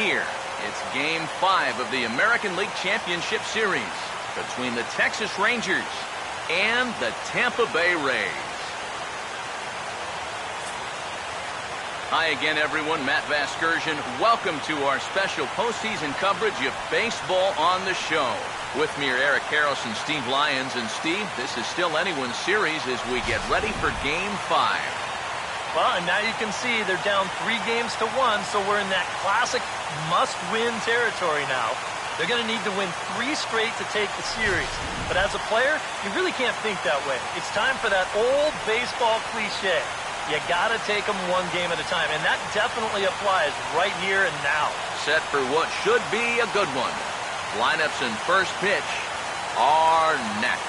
here. It's Game 5 of the American League Championship Series between the Texas Rangers and the Tampa Bay Rays. Hi again, everyone. Matt Vasgersian. Welcome to our special postseason coverage of baseball on the show. With me are Eric Harris and Steve Lyons. And Steve, this is still anyone's series as we get ready for Game 5. Well, and now you can see they're down 3-1, so we're in that classic must-win territory now. They're going to need to win 3 straight to take the series. But as a player, you really can't think that way. It's time for that old baseball cliche. You got to take them 1 game at a time, and that definitely applies right here and now. Set for what should be a good one. Lineups and first pitch are next.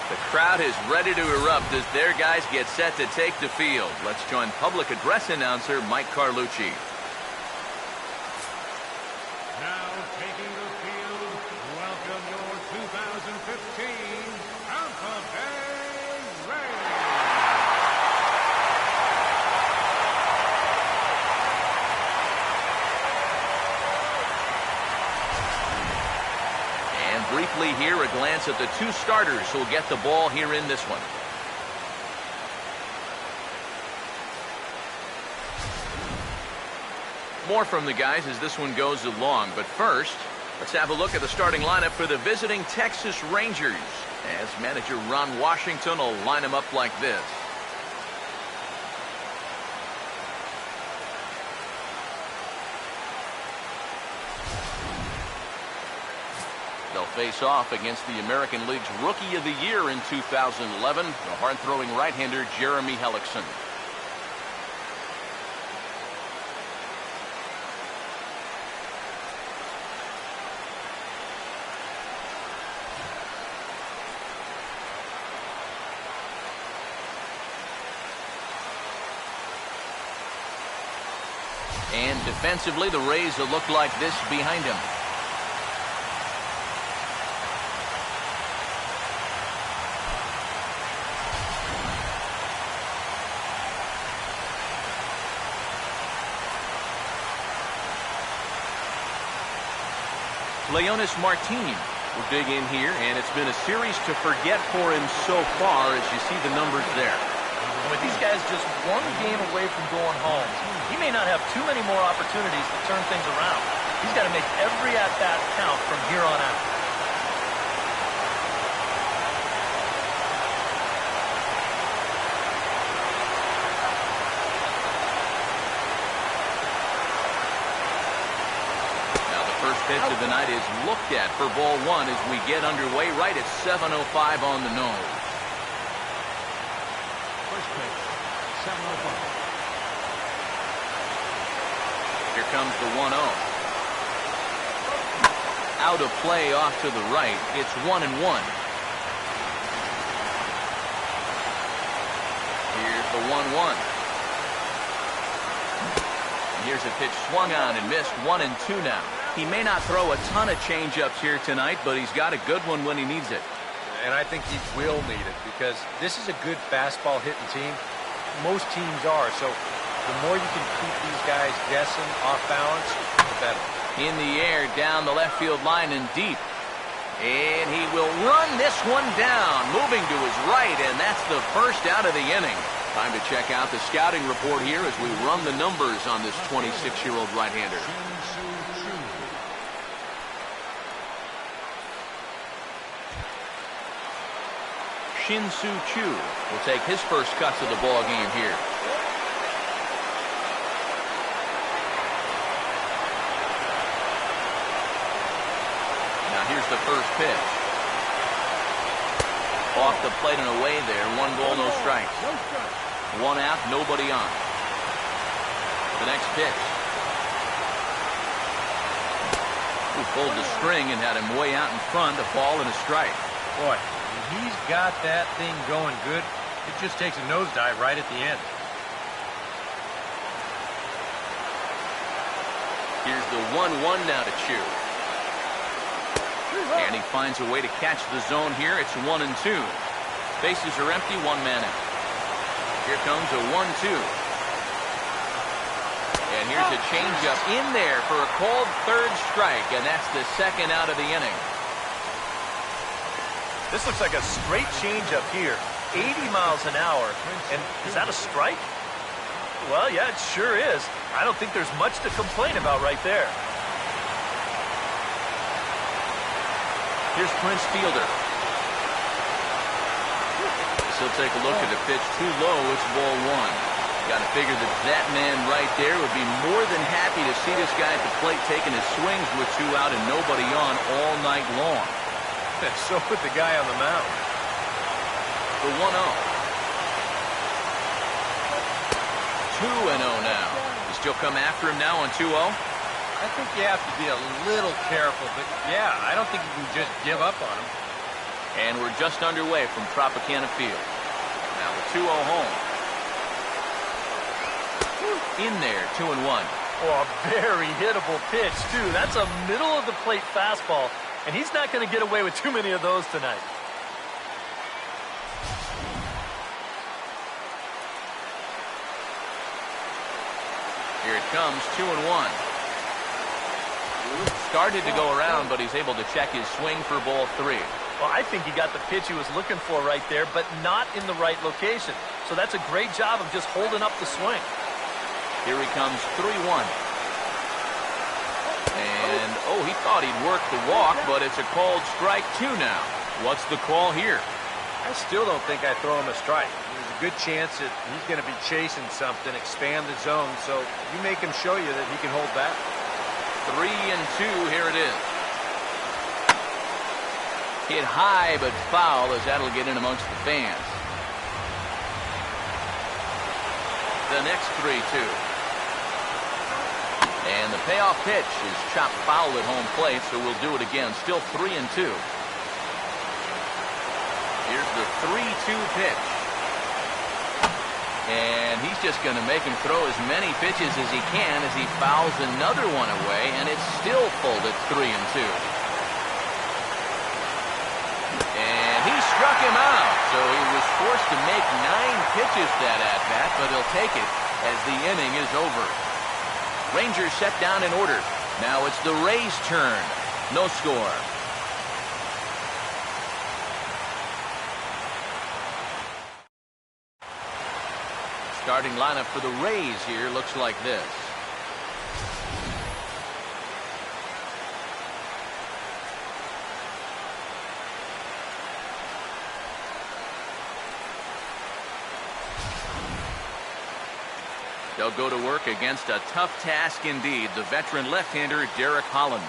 The crowd is ready to erupt as their guys get set to take the field. Let's join public address announcer Mike Carlucci. Now taking the field, welcome your 2015 Tampa Bay Rays. And briefly here, a glance at the 2 starters who'll get the ball here in this one. More from the guys as this one goes along, but first, let's have a look at the starting lineup for the visiting Texas Rangers, as manager Ron Washington will line them up like this. They'll face off against the American League's Rookie of the Year in 2011, the hard-throwing right-hander Jeremy Hellickson. And defensively, the Rays will look like this behind him. Leonis Martin will dig in here, and it's been a series to forget for him so far as you see the numbers there. With these guys just 1 game away from going home, he may not have too many more opportunities to turn things around. He's got to make every at-bat count from here on out. Now the first pitch of the night is looked at for ball 1 as we get underway right at 7:05 on the nose. First pitch, 7:05. Here comes the 1-0. Out of play off to the right. It's 1-1. Here's the 1-1. And here's a pitch swung on and missed. 1-2 now. He may not throw a ton of changeups here tonight, but he's got a good one when he needs it. And I think he will need it because this is a good fastball hitting team. Most teams are. So the more you can keep these guys guessing off balance, the better. In the air, down the left field line and deep. And he will run this one down, moving to his right, and that's the first out of the inning. Time to check out the scouting report here as we run the numbers on this 26-year-old right-hander. Shin-Soo Choo will take his first cuts of the ball game here. Now here's the first pitch. Off the plate and away there. 1 ball, no strikes. 1 out, nobody on. The next pitch. Who pulled the string and had him way out in front, a ball and a strike. Boy, when he's got that thing going good, it just takes a nosedive right at the end. Here's the 1-1 now to Choo. And he finds a way to catch the zone here. It's 1-2. Bases are empty, one man out. Here comes a 1-2. And here's a changeup in there for a called third strike, and that's the second out of the inning. This looks like a straight changeup here. 80 miles an hour. And is that a strike? Well, yeah, it sure is. I don't think there's much to complain about right there. Here's Prince Fielder. He'll take a look at the pitch too low. It's ball one. Got to figure that man right there would be more than happy to see this guy at the plate taking his swings with two out and nobody on all night long. And so would the guy on the mound. The 1-0. 2-0 now. You still come after him now on 2-0? I think you have to be a little careful, but yeah, I don't think you can just give up on him. And we're just underway from Tropicana Field. Now the 2-0 home. In there, 2-1. Oh, a very hittable pitch, too. That's a middle-of-the-plate fastball, and he's not going to get away with too many of those tonight. Here it comes, 2-1. Started to go around, but he's able to check his swing for ball three. Well, I think he got the pitch he was looking for right there, but not in the right location. So that's a great job of just holding up the swing. Here he comes, 3-1. And, oh, he thought he'd work the walk, but it's a called strike two now. What's the call here? I still don't think I throw him a strike. There's a good chance that he's going to be chasing something, expand the zone, so you make him show you that he can hold back. 3-2, here it is. Hit high but foul as that'll get in amongst the fans. The next 3-2. And the payoff pitch is chopped foul at home plate, so we'll do it again. Still 3-2. Here's the 3-2 pitch. And he's just going to make him throw as many pitches as he can as he fouls another one away, and it's still full at 3-2. And he struck him out, so he was forced to make 9 pitches that at-bat, but he'll take it as the inning is over. Rangers set down in order. Now it's the Rays' turn. No score. Starting lineup for the Rays here looks like this. They'll go to work against a tough task indeed, the veteran left-hander Derek Holland.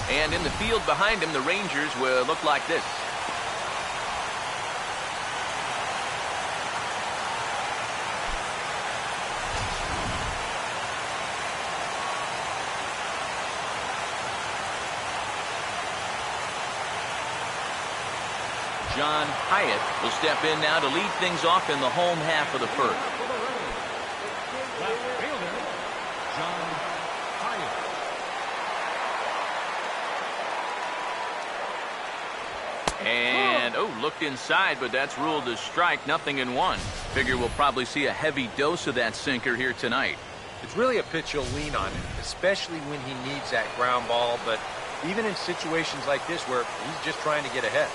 And in the field behind him, the Rangers will look like this. John Hyatt will step in now to lead things off in the home half of the first. Left fielder, John Hyatt. And, oh, looked inside, but that's ruled as strike, 0-1. Figure we'll probably see a heavy dose of that sinker here tonight. It's really a pitch you'll lean on, especially when he needs that ground ball, but even in situations like this where he's just trying to get ahead.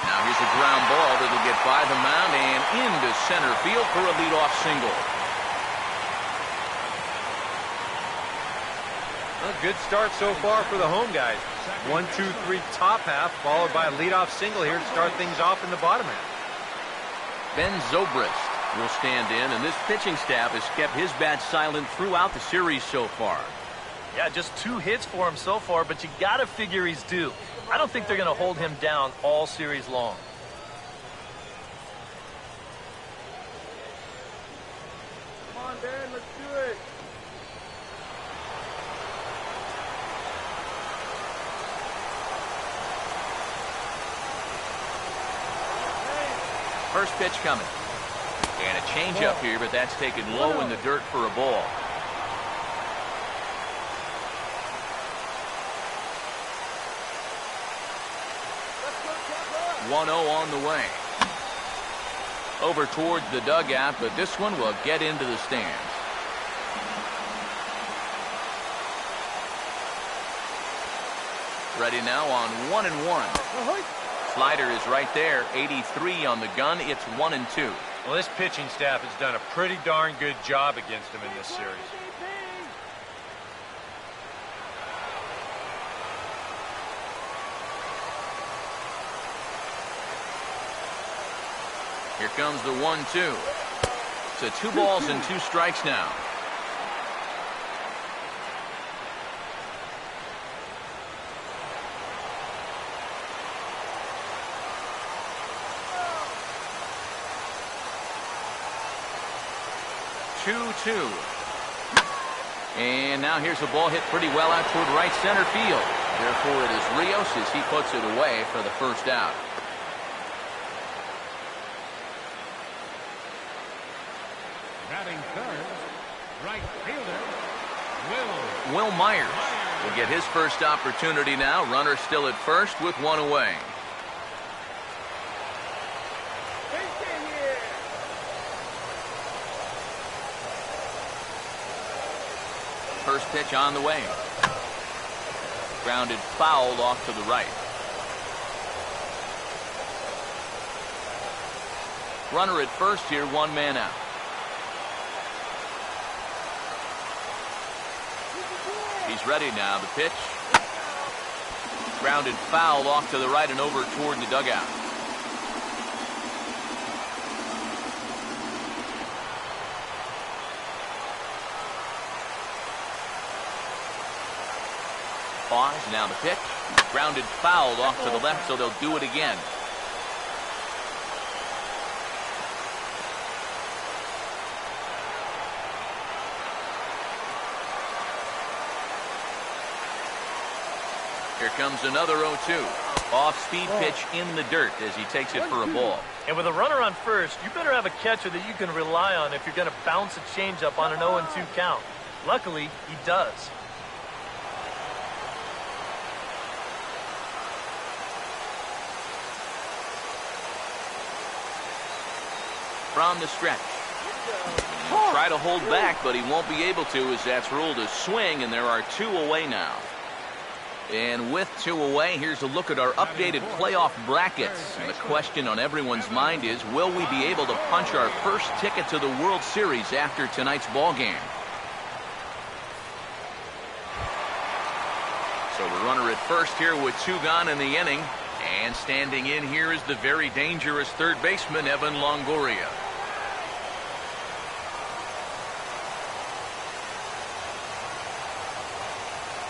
Now here's a ground ball that'll get by the mound and into center field for a leadoff single. A good start so far for the home guys. 1, 2, 3 top half, followed by a leadoff single here to start things off in the bottom half. Ben Zobrist will stand in, and this pitching staff has kept his bat silent throughout the series so far. Yeah, just 2 hits for him so far, but you got to figure he's due. I don't think they're going to hold him down all series long. Come on, Dan, let's do it. First pitch coming. And a changeup here, but that's taken low in the dirt for a ball. 1-0 on the way. Over towards the dugout, but this one will get into the stands. Ready now on 1-1. Slider is right there. 83 on the gun. It's 1-2. Well, this pitching staff has done a pretty darn good job against him in this series. Here comes the 1-2. So 2 balls and 2 strikes now. And now here's a ball hit pretty well out toward right center field. Therefore, it is Rios as he puts it away for the first out. Batting third, right fielder, Will Myers will get his first opportunity now. Runner still at first with 1 away. First pitch on the way. Grounded foul off to the right. Runner at first here, 1 man out. He's ready now. The pitch. Grounded foul off to the right and over toward the dugout. Pause. Now the pitch. Grounded foul off to the left, so they'll do it again. Here comes another 0-2. Off-speed pitch in the dirt as he takes it for a ball. And with a runner on first, you better have a catcher that you can rely on if you're going to bounce a changeup on an 0-2 count. Luckily, he does. From the stretch. He'll try to hold back, but he won't be able to as that's ruled a swing, and there are 2 away now. And with 2 away, here's a look at our updated playoff brackets. And the question on everyone's mind is, will we be able to punch our first ticket to the World Series after tonight's ball game? So the runner at first here with 2 gone in the inning. And standing in here is the very dangerous third baseman, Evan Longoria.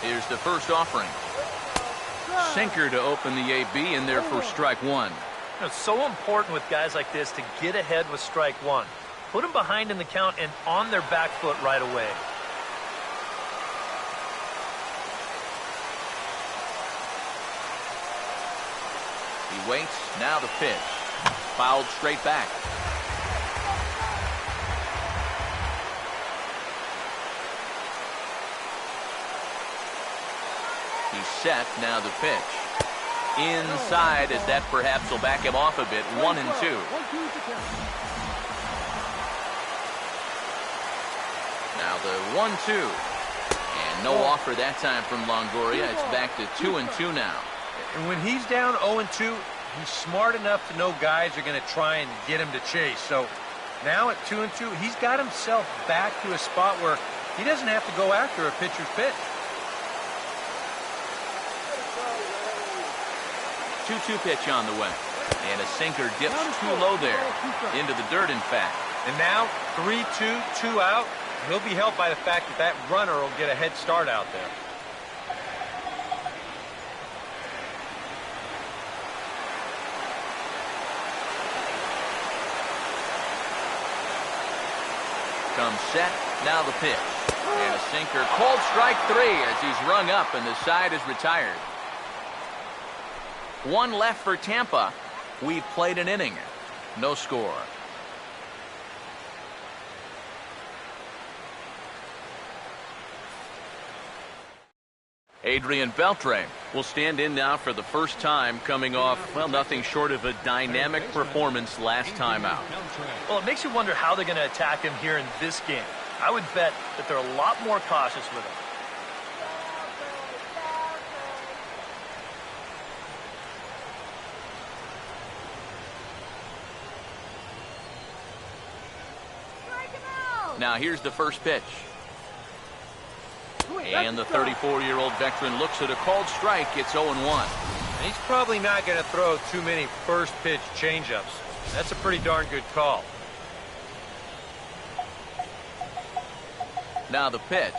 Here's the first offering. Sinker to open the AB, and there for strike 1. It's so important with guys like this to get ahead with strike 1. Put them behind in the count and on their back foot right away. He waits. Now the pitch. Fouled straight back. He's set. Now the pitch. Inside as that perhaps will back him off a bit. 1-2. Now the 1-2. And no offer that time from Longoria. It's back to 2-2 now. And when he's down 0-2, he's smart enough to know guys are going to try and get him to chase. So now at 2-2, he's got himself back to a spot where he doesn't have to go after a pitcher's pitch. 2-2 pitch on the way. And a sinker dips too low there. Into the dirt, in fact. And now 3-2, 2 out. He'll be helped by the fact that that runner will get a head start out there. Comes set. Now the pitch. And a sinker. Called strike 3 as he's rung up and the side is retired. 1 left for Tampa. We've played an inning. No score. Adrian Beltre will stand in now for the first time, coming off, well, nothing short of a dynamic performance last time out. Well, it makes you wonder how they're going to attack him here in this game. I would bet that they're a lot more cautious with him. Now here's the first pitch. And the 34-year-old veteran looks at a called strike. It's 0-1. And he's probably not going to throw too many first pitch changeups. That's a pretty darn good call. Now the pitch.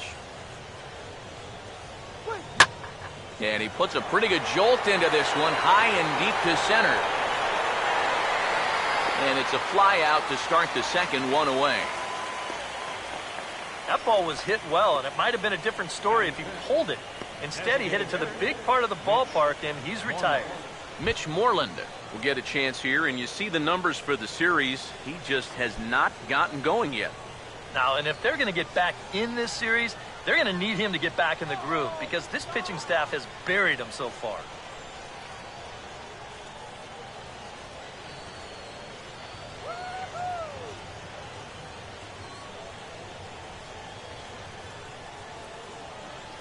And he puts a pretty good jolt into this one, high and deep to center. And it's a fly out to start the second, one away. That ball was hit well, and it might have been a different story if he pulled it. Instead, he hit it to the big part of the ballpark, and he's retired. Mitch Moreland will get a chance here, and you see the numbers for the series. He just has not gotten going yet. Now, and if they're going to get back in this series, they're going to need him to get back in the groove because this pitching staff has buried him so far.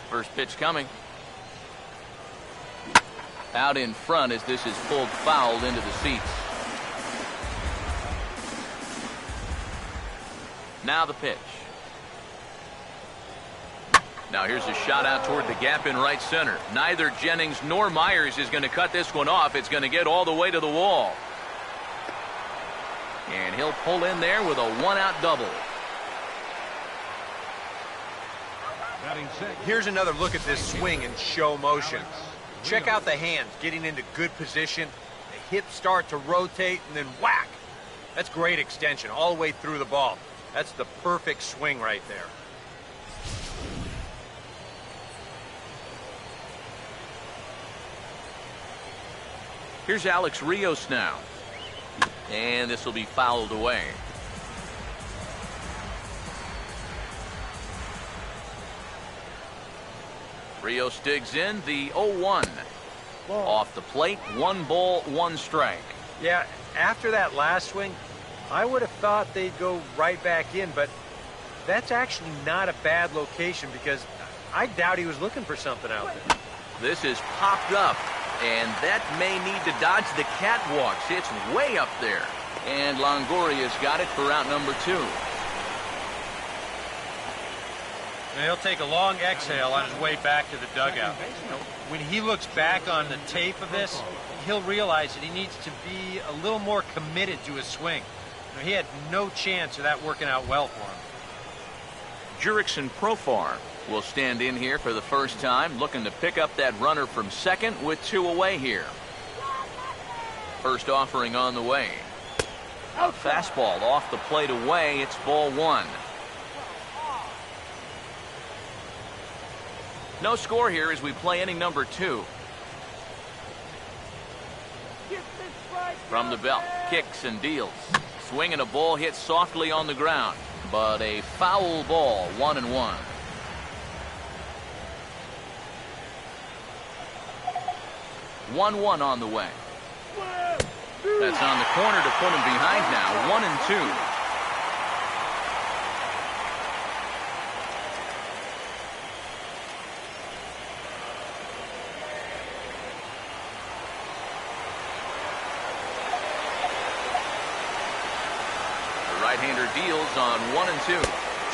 First pitch coming. Out in front as this is pulled foul into the seats. Now the pitch. Now here's a shot out toward the gap in right center. Neither Jennings nor Myers is going to cut this one off. It's going to get all the way to the wall. And he'll pull in there with a one-out double. Here's another look at this swing in show motion. Check out the hands getting into good position. The hips start to rotate and then whack. That's great extension all the way through the ball. That's the perfect swing right there. Here's Alex Rios now. And this will be fouled away. Rios digs in the 0-1. Off the plate, 1 ball, 1 strike. Yeah, after that last swing, I would have thought they'd go right back in, but that's actually not a bad location because I doubt he was looking for something out there. This is popped up, and that may need to dodge the catwalks. It's way up there. And Longoria's got it for out number 2. And he'll take a long exhale on his way back to the dugout. When he looks back on the tape of this, he'll realize that he needs to be a little more committed to his swing. He had no chance of that working out well for him. Jurickson Profar will stand in here for the first time, looking to pick up that runner from second with 2 away here. First offering on the way. Fastball off the plate away. It's ball 1. No score here as we play inning number 2. From the belt, kicks and deals. Swing and a ball hit softly on the ground, but a foul ball, 1-1. One on the way. That's on the corner to put him behind now. 1-2. Right-hander deals on 1-2.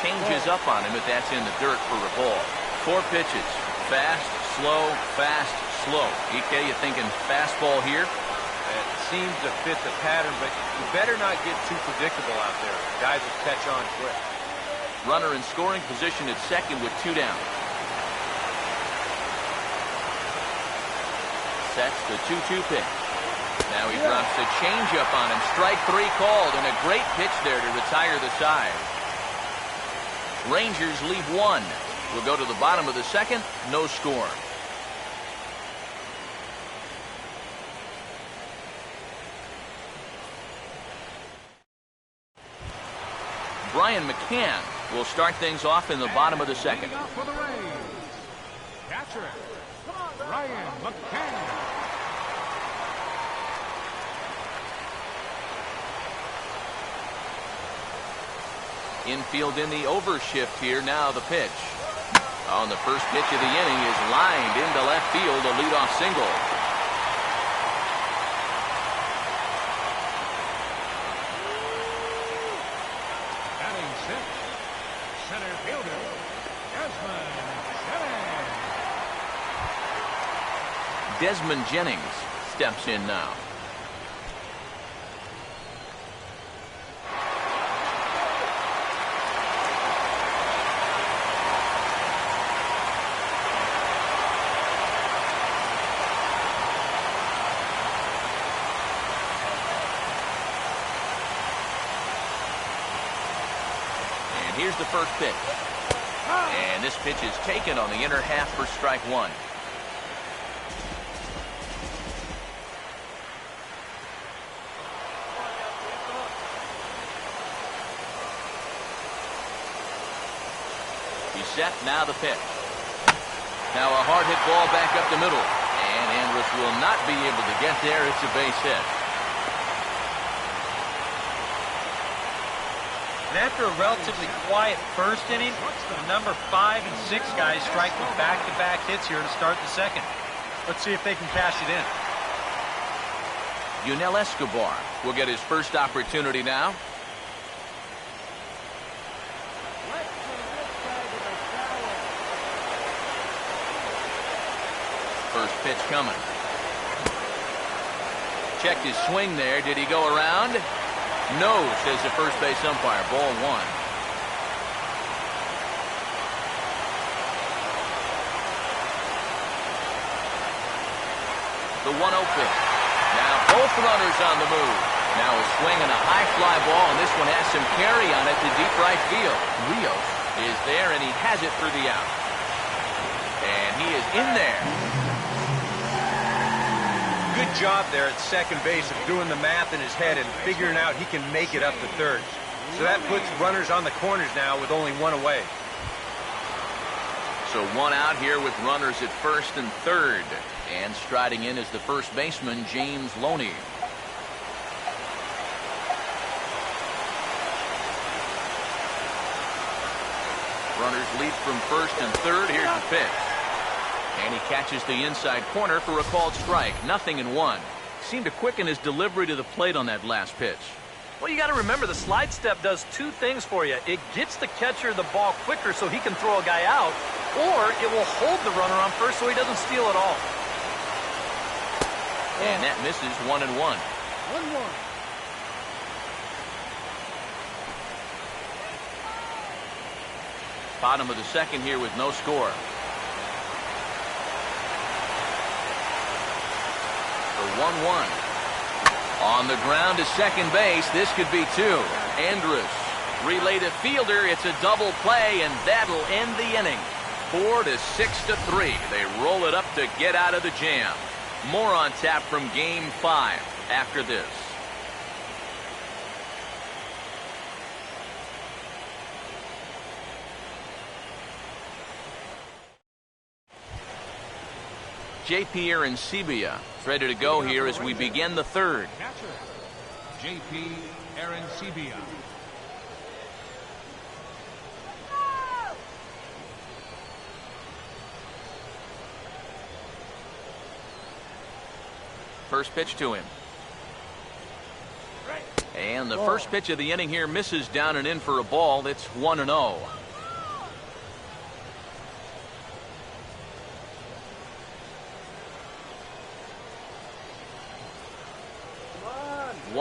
Changes up on him, but that's in the dirt for a ball. 4 pitches. Fast, slow, fast, slow. EK, you thinking fastball here? It seems to fit the pattern, but you better not get too predictable out there. Guys will catch on quick. Runner in scoring position at second with 2 down. Sets the 2-2 pitch. Now he drops a changeup on him. Strike 3 called, and a great pitch there to retire the side. Rangers lead 1. We'll go to the bottom of the second. No score. Brian McCann will start things off in the bottom of the second. Leading off for the Rays, catcher, Brian McCann. Infield in the overshift here. Now the pitch. On the first pitch of the inning is lined into left field, a leadoff single. Batting sixth, center fielder, Desmond Jennings. Desmond Jennings steps in now. Here's the first pitch. And this pitch is taken on the inner half for strike one. He's set. Now the pitch. Now a hard hit ball back up the middle. And Andrus will not be able to get there. It's a base hit. And after a relatively quiet first inning, the number 5 and 6 guys strike with back-to-back hits here to start the second. Let's see if they can cash it in. Yunel Escobar will get his first opportunity now. First pitch coming. Checked his swing there. Did he go around? No, says the first base umpire. Ball one. The 1-0 pitch. Now both runners on the move. Now a swing and a high fly ball, and this one has some carry on it to deep right field. Rios is there, and he has it for the out. And he is in there. Good job there at second base of doing the math in his head and figuring out he can make it up to third. So that puts runners on the corners now with only one away. So one out here with runners at first and third. And striding in is the first baseman, James Loney. Runners lead from first and third. Here's the pitch. And he catches the inside corner for a called strike. 0-1. Seemed to quicken his delivery to the plate on that last pitch. Well, you got to remember the slide step does two things for you. It gets the catcher the ball quicker so he can throw a guy out, or it will hold the runner on first so he doesn't steal it all. And that misses. 1-1. 1-1. Bottom of the second here with no score. The 1-1. On the ground to second base. This could be two. Andrus relay to fielder. It's a double play, and that'll end the inning. 4-6-3. They roll it up to get out of the jam. More on tap from Game 5 after this. J.P. Arancibia is ready to go here as we begin the third. Catcher, J.P. Arancibia. First pitch to him. And the first pitch of the inning here misses down and in for a ball. It's 1-0. Come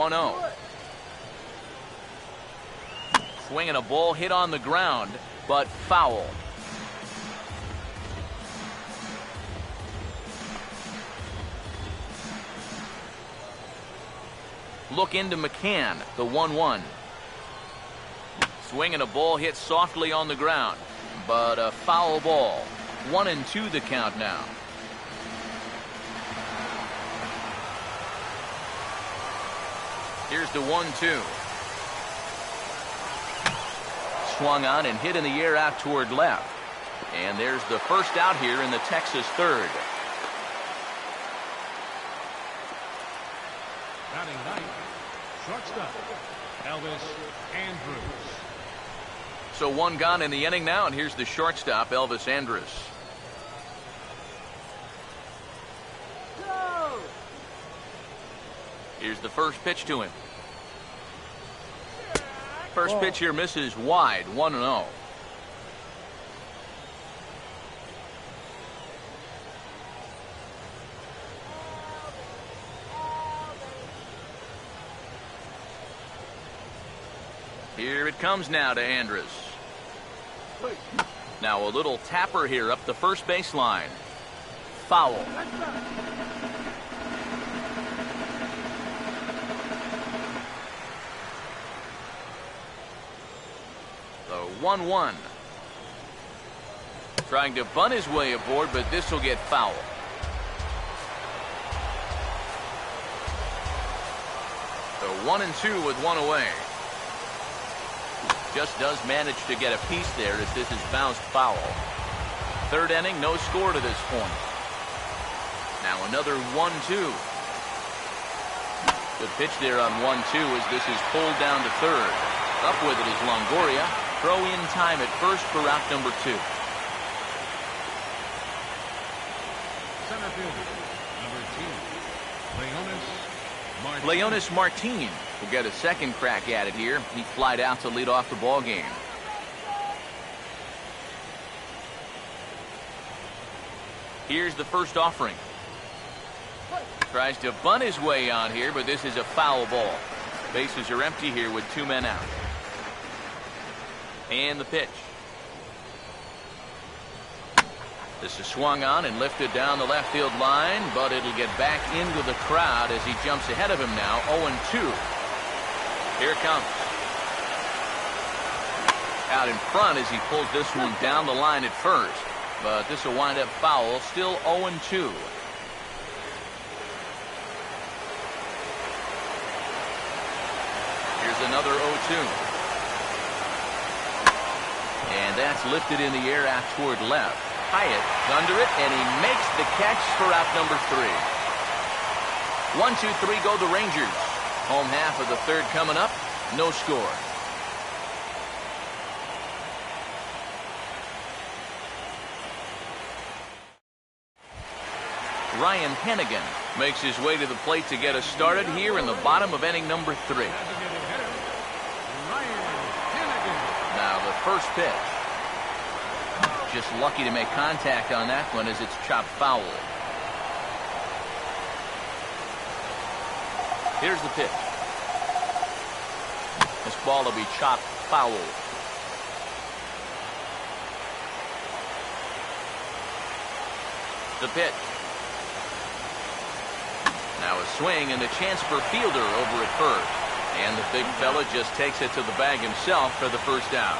on. 1-0. Swinging a ball hit on the ground, but foul. Look into McCann, the 1-1. Swinging a ball hit softly on the ground, but a foul ball. 1-2 the count now. Here's the 1-2. swung on and hit in the air out toward left. And there's the first out here in the Texas third. Batting ninth, shortstop, Elvis Andrus. So one gone in the inning now, and here's the shortstop, Elvis Andrus. Here's the first pitch to him. First pitch here misses wide, 1-0. Here it comes now to Andrus. Now a little tapper here up the first baseline. Foul. The 1-1. Trying to bunt his way aboard, but this will get foul. So 1-2 with one away. Just does manage to get a piece there as this is bounced foul. Third inning, no score to this point. Now another 1-2. Good pitch there on 1-2 as this is pulled down to third. Up with it is Longoria. Throw in time at first for out number 2. Center fielder, number 2, Leonis Martin will get a second crack at it here. He flied out to lead off the ball game. Here's the first offering. Tries to bunt his way on here, but this is a foul ball. Bases are empty here with 2 men out. And the pitch. This is swung on and lifted down the left field line, but it'll get back into the crowd as he jumps ahead of him now. 0-2. Here it comes. Out in front as he pulls this one down the line at first, but this will wind up foul. Still 0-2. Here's another 0-2. And that's lifted in the air out toward left. Hyatt under it, and he makes the catch for out number 3. 1-2-3 go the Rangers. Home half of the third coming up. No score. Ryan Hennigan makes his way to the plate to get us started here in the bottom of inning number 3. Now the first pitch. Just lucky to make contact on that one as it's chopped foul. Here's the pitch. This ball will be chopped foul. The pitch. Now a swing and a chance for Fielder over at first. And the big fella just takes it to the bag himself for the first out.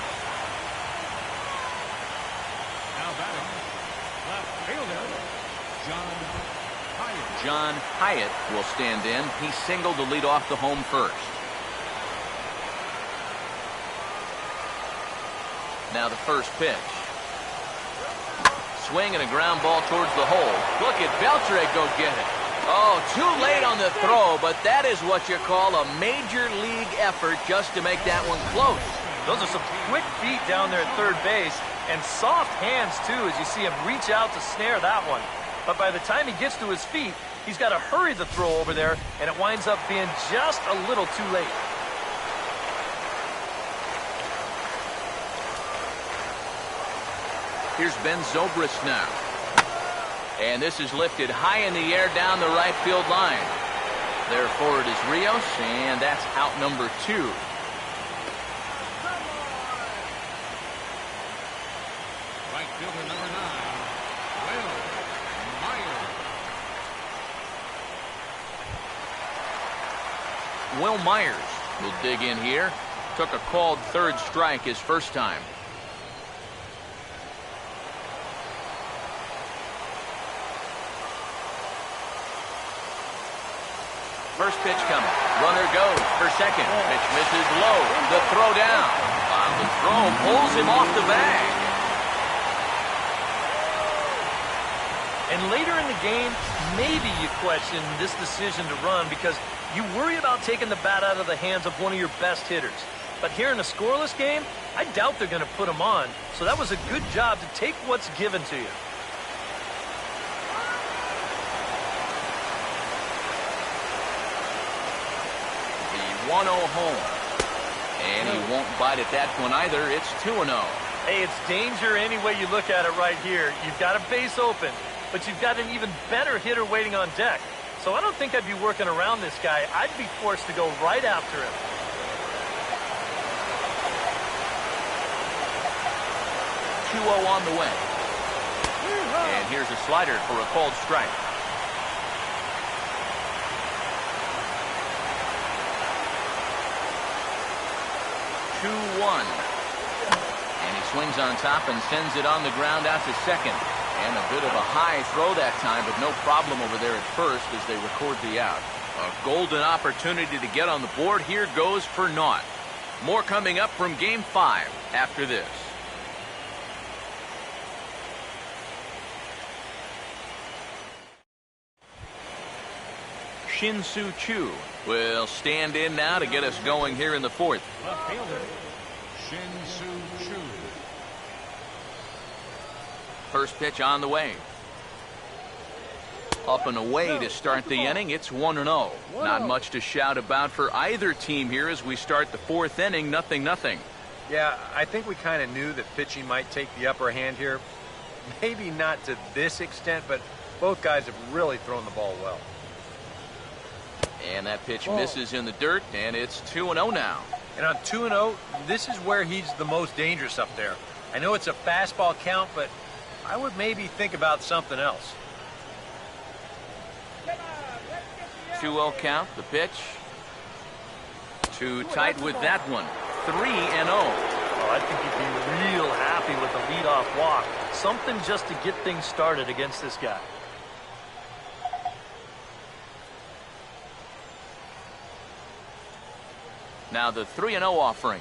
John Hyatt will stand in. He singled to lead off the home first. Now the first pitch. Swing and a ground ball towards the hole. Look at Beltre go get it. Oh, too late on the throw, but that is what you call a major league effort just to make that one close. Those are some quick feet down there at third base, and soft hands too as you see him reach out to snare that one. But by the time he gets to his feet, he's got to hurry the throw over there, and it winds up being just a little too late. Here's Ben Zobrist now. And this is lifted high in the air down the right field line. There for it is Rios, and that's out number 2. Right fielder number 9, Will Myers will dig in here. Took a called third strike his first time. First pitch coming. Runner goes for second. Pitch misses low. The throw down. On Now the throw pulls him off the bag. And later in the game, maybe you question this decision to run because you worry about taking the bat out of the hands of one of your best hitters. But here in a scoreless game, I doubt they're going to put him on. So that was a good job to take what's given to you. The 1-0 home. And he won't bite at that one either. It's 2-0. Hey, it's danger any way you look at it right here. You've got a base open, but you've got an even better hitter waiting on deck. So I don't think I'd be working around this guy. I'd be forced to go right after him. 2-0 on the way. And here's a slider for a called strike. 2-1. And he swings on top and sends it on the ground out to second. And a bit of a high throw that time, but no problem over there at first as they record the out. A golden opportunity to get on the board here goes for naught. More coming up from Game 5 after this. Shin-Soo Choo will stand in now to get us going here in the fourth. Left fielder, Shin-Soo Choo. First pitch on the way. Up and away to start the inning. It's 1-0. Not much to shout about for either team here as we start the fourth inning. 0-0. Yeah, I think we kind of knew that pitching might take the upper hand here. Maybe not to this extent, but both guys have really thrown the ball well. And that pitch misses in the dirt, and it's 2-0 now. And on 2-0, this is where he's the most dangerous up there. I know it's a fastball count, but I would maybe think about something else. 2-0 count, the pitch. Too tight with that one. 3-0. Oh, I think he'd be real happy with the leadoff walk. Something just to get things started against this guy. Now the 3-0 offering.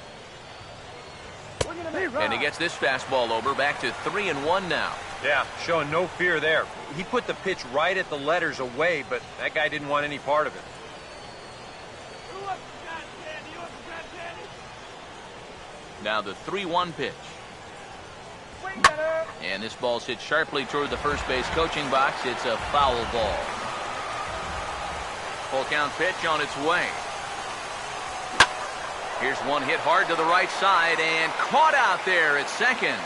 And he gets this fastball over, back to 3-1 now. Yeah, showing no fear there. He put the pitch right at the letters away, but that guy didn't want any part of it. Now the 3-1 pitch. And this ball's hit sharply toward the first base coaching box. It's a foul ball. Full count pitch on its way. Here's one hit hard to the right side and caught out there at second.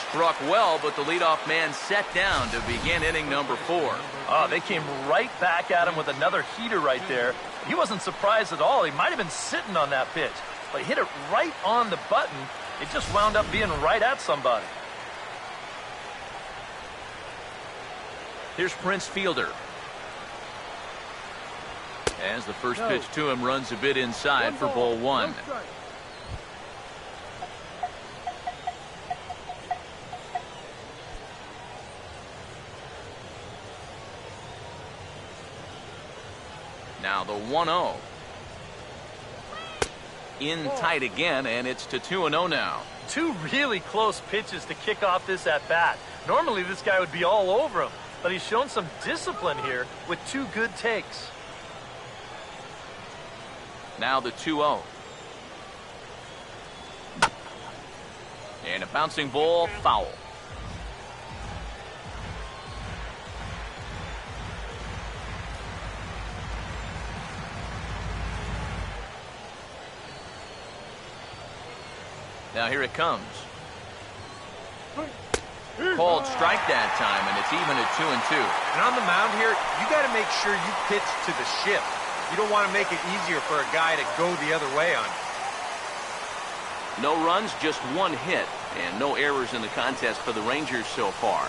Struck well, but the leadoff man set down to begin inning number 4. Oh, they came right back at him with another heater right there. He wasn't surprised at all. He might have been sitting on that pitch, but hit it right on the button. It just wound up being right at somebody. Here's Prince Fielder. As the first pitch to him runs a bit inside for ball 1. Now the 1-0. In tight again, and it's to 2-0 now. Two really close pitches to kick off this at-bat. Normally this guy would be all over him, but he's shown some discipline here with 2 good takes. Now the 2-0. And a bouncing ball, foul. Now here it comes. Called strike that time, and it's even at 2-2. And on the mound here, you got to make sure you pitch to the shift. You don't want to make it easier for a guy to go the other way on you. No runs, just 1 hit, and no errors in the contest for the Rangers so far.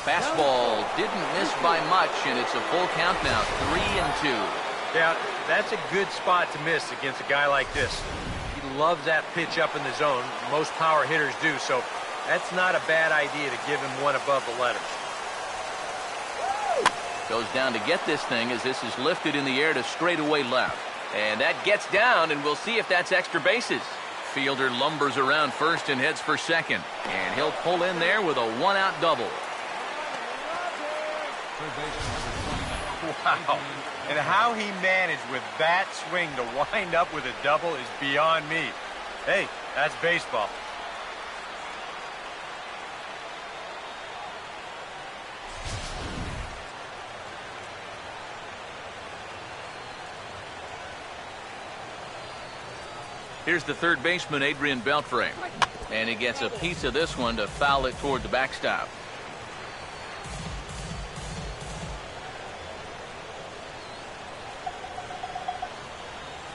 Fastball didn't miss by much, and it's a full count now, 3-2. Yeah, that's a good spot to miss against a guy like this. He loves that pitch up in the zone. Most power hitters do, so that's not a bad idea to give him one above the letters. Goes down to get this thing as this is lifted in the air to straightaway left. And that gets down, and we'll see if that's extra bases. Fielder lumbers around first and heads for second. And he'll pull in there with a one-out double. Wow. And how he managed with that swing to wind up with a double is beyond me. Hey, that's baseball. Here's the third baseman, Adrian Beltre. And he gets a piece of this one to foul it toward the backstop.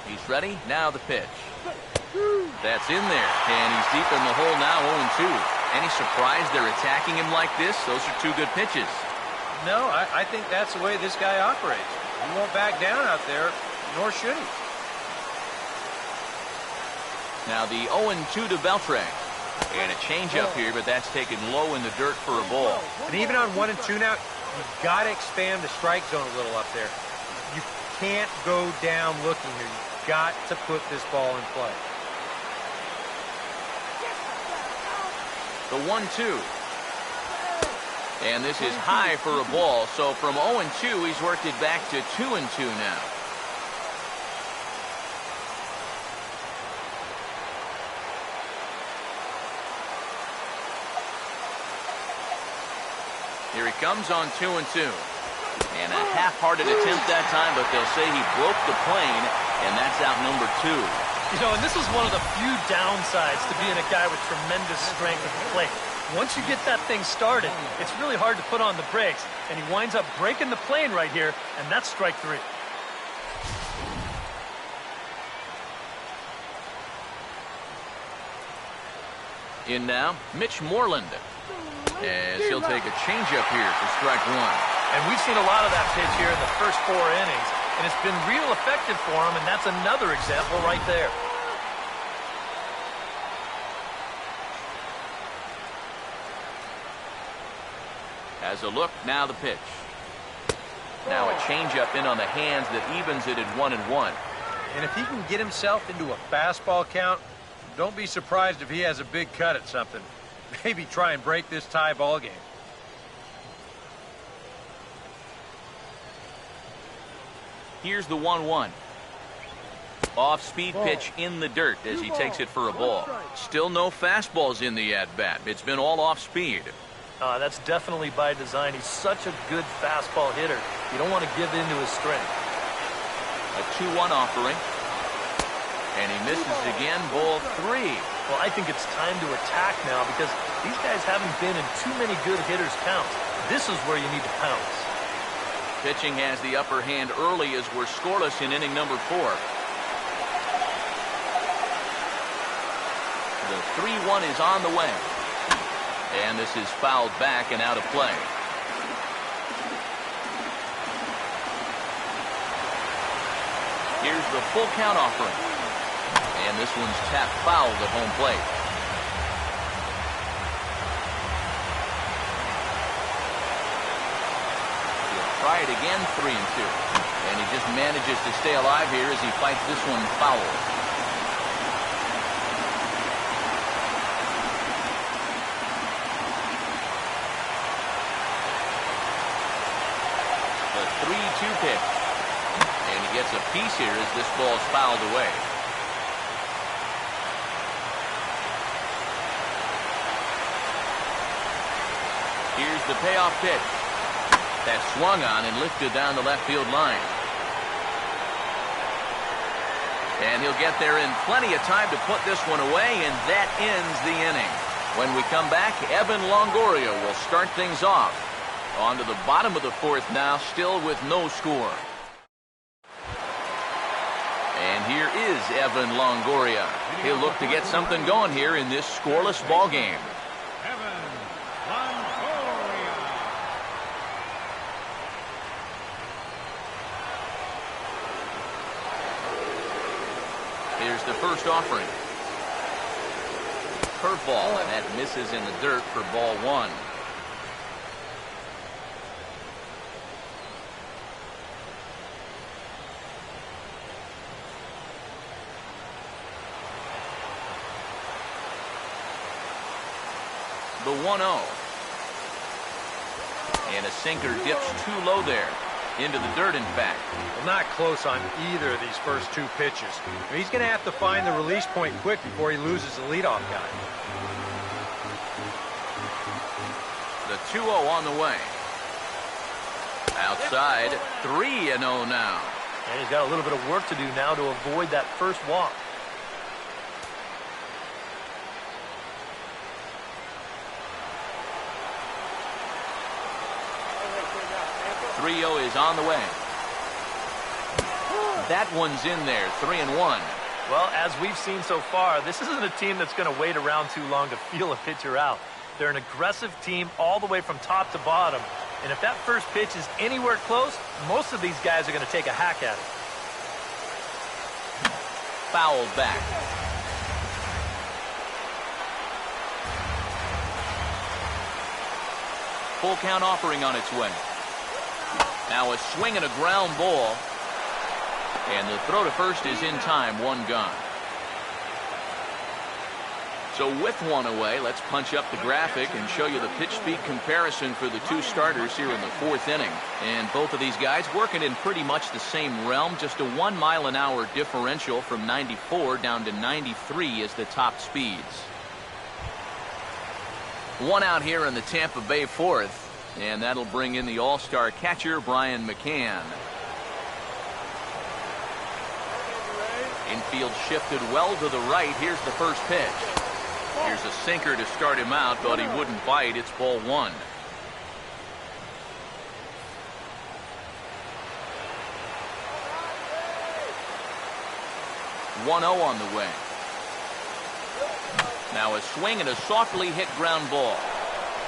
He's ready. Now the pitch. That's in there. And he's deep in the hole now, 0-2. Any surprise they're attacking him like this? Those are two good pitches. No, I think that's the way this guy operates. He won't back down out there, nor should he. Now the 0-2 to Beltre. And a changeup here, but that's taken low in the dirt for a ball. And even on 1-2 now, you've got to expand the strike zone a little up there. You can't go down looking here. You've got to put this ball in play. The 1-2. And this is high for a ball. So from 0-2, he's worked it back to 2-2 now. Here he comes on 2-2. And a half-hearted attempt that time, but they'll say he broke the plane, and that's out number 2. You know, and this is one of the few downsides to being a guy with tremendous strength at the plate. Once you get that thing started, it's really hard to put on the brakes, and he winds up breaking the plane right here, and that's strike 3. In now, Mitch Moreland. As he'll take a changeup here for strike 1. And we've seen a lot of that pitch here in the first 4 innings, and it's been real effective for him, and that's another example right there. Has a look, now the pitch. Now a changeup in on the hands that evens it at 1-1. And if he can get himself into a fastball count, don't be surprised if he has a big cut at something. Maybe try and break this tie ball game. Here's the 1-1. Off-speed pitch in the dirt as he takes it for a ball. Still no fastballs in the at-bat. It's been all off-speed. That's definitely by design. He's such a good fastball hitter. You don't want to give in to his strength. A 2-1 offering. And he misses again, ball 3. Well, I think it's time to attack now because these guys haven't been in too many good hitters' counts. This is where you need to pounce. Pitching has the upper hand early as we're scoreless in inning number 4. The 3-1 is on the way. And this is fouled back and out of play. Here's the full count offering. And this one's tapped foul at home plate. He'll try it again, 3-2. And he just manages to stay alive here as he fights this one foul. The 3-2 pitch. And he gets a piece here as this ball's fouled away. Here's the payoff pitch. That's swung on and lifted down the left field line. And he'll get there in plenty of time to put this one away, and that ends the inning. When we come back, Evan Longoria will start things off. On to the bottom of the 4th now, still with no score. And here is Evan Longoria. He'll look to get something going here in this scoreless ball game. Here's the first offering. Curveball, and that misses in the dirt for ball 1. The 1-0. And a sinker dips too low there. Into the dirt, in fact. Well, not close on either of these first two pitches. He's going to have to find the release point quick before he loses the leadoff guy. The 2-0 on the way. Outside, 3-0 now. And he's got a little bit of work to do now to avoid that first walk. 3-0 is on the way. That one's in there, 3-1. Well, as we've seen so far, this isn't a team that's going to wait around too long to feel a pitcher out. They're an aggressive team all the way from top to bottom. And if that first pitch is anywhere close, most of these guys are going to take a hack at it. Fouled back. Full count offering on its way. Now a swing and a ground ball. And the throw to first is in time, one gone. So with one away, let's punch up the graphic and show you the pitch speed comparison for the two starters here in the fourth inning. And both of these guys working in pretty much the same realm. Just a 1 mile an hour differential from 94 down to 93 is the top speeds. One out here in the Tampa Bay fourth. And that'll bring in the all-star catcher, Brian McCann. Infield shifted well to the right. Here's the first pitch. Here's a sinker to start him out, but he wouldn't bite. It's ball one. One-0 on the way. Now a swing and a softly hit ground ball.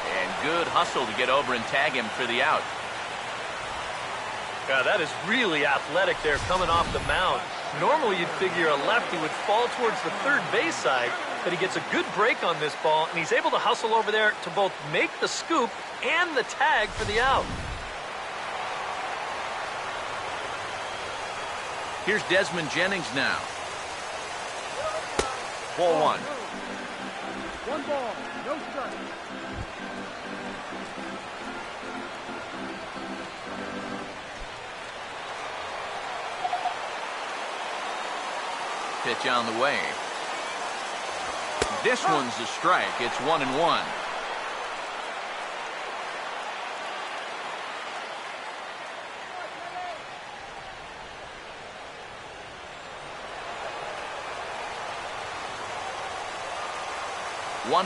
And good hustle to get over and tag him for the out. Yeah, that is really athletic there coming off the mound. Normally you'd figure a lefty would fall towards the third base side, but he gets a good break on this ball, and he's able to hustle over there to both make the scoop and the tag for the out. Here's Desmond Jennings now. Ball one. One ball, no strike. Pitch on the way. This one's a strike. It's 1-1.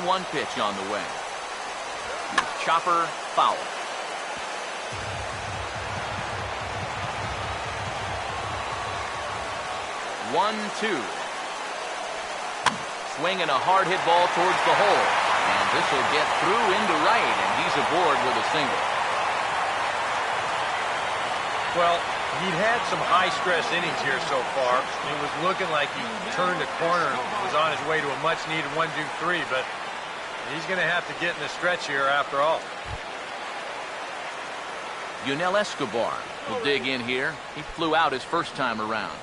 One pitch on the way. Chopper foul. 1-2. Swinging a hard hit ball towards the hole. And this will get through into right, and he's aboard with a single. Well, he'd had some high-stress innings here so far. It was looking like he turned a corner and was on his way to a much-needed 1-2-3, but he's going to have to get in the stretch here after all. Yunel Escobar will dig in here. He flew out his first time around.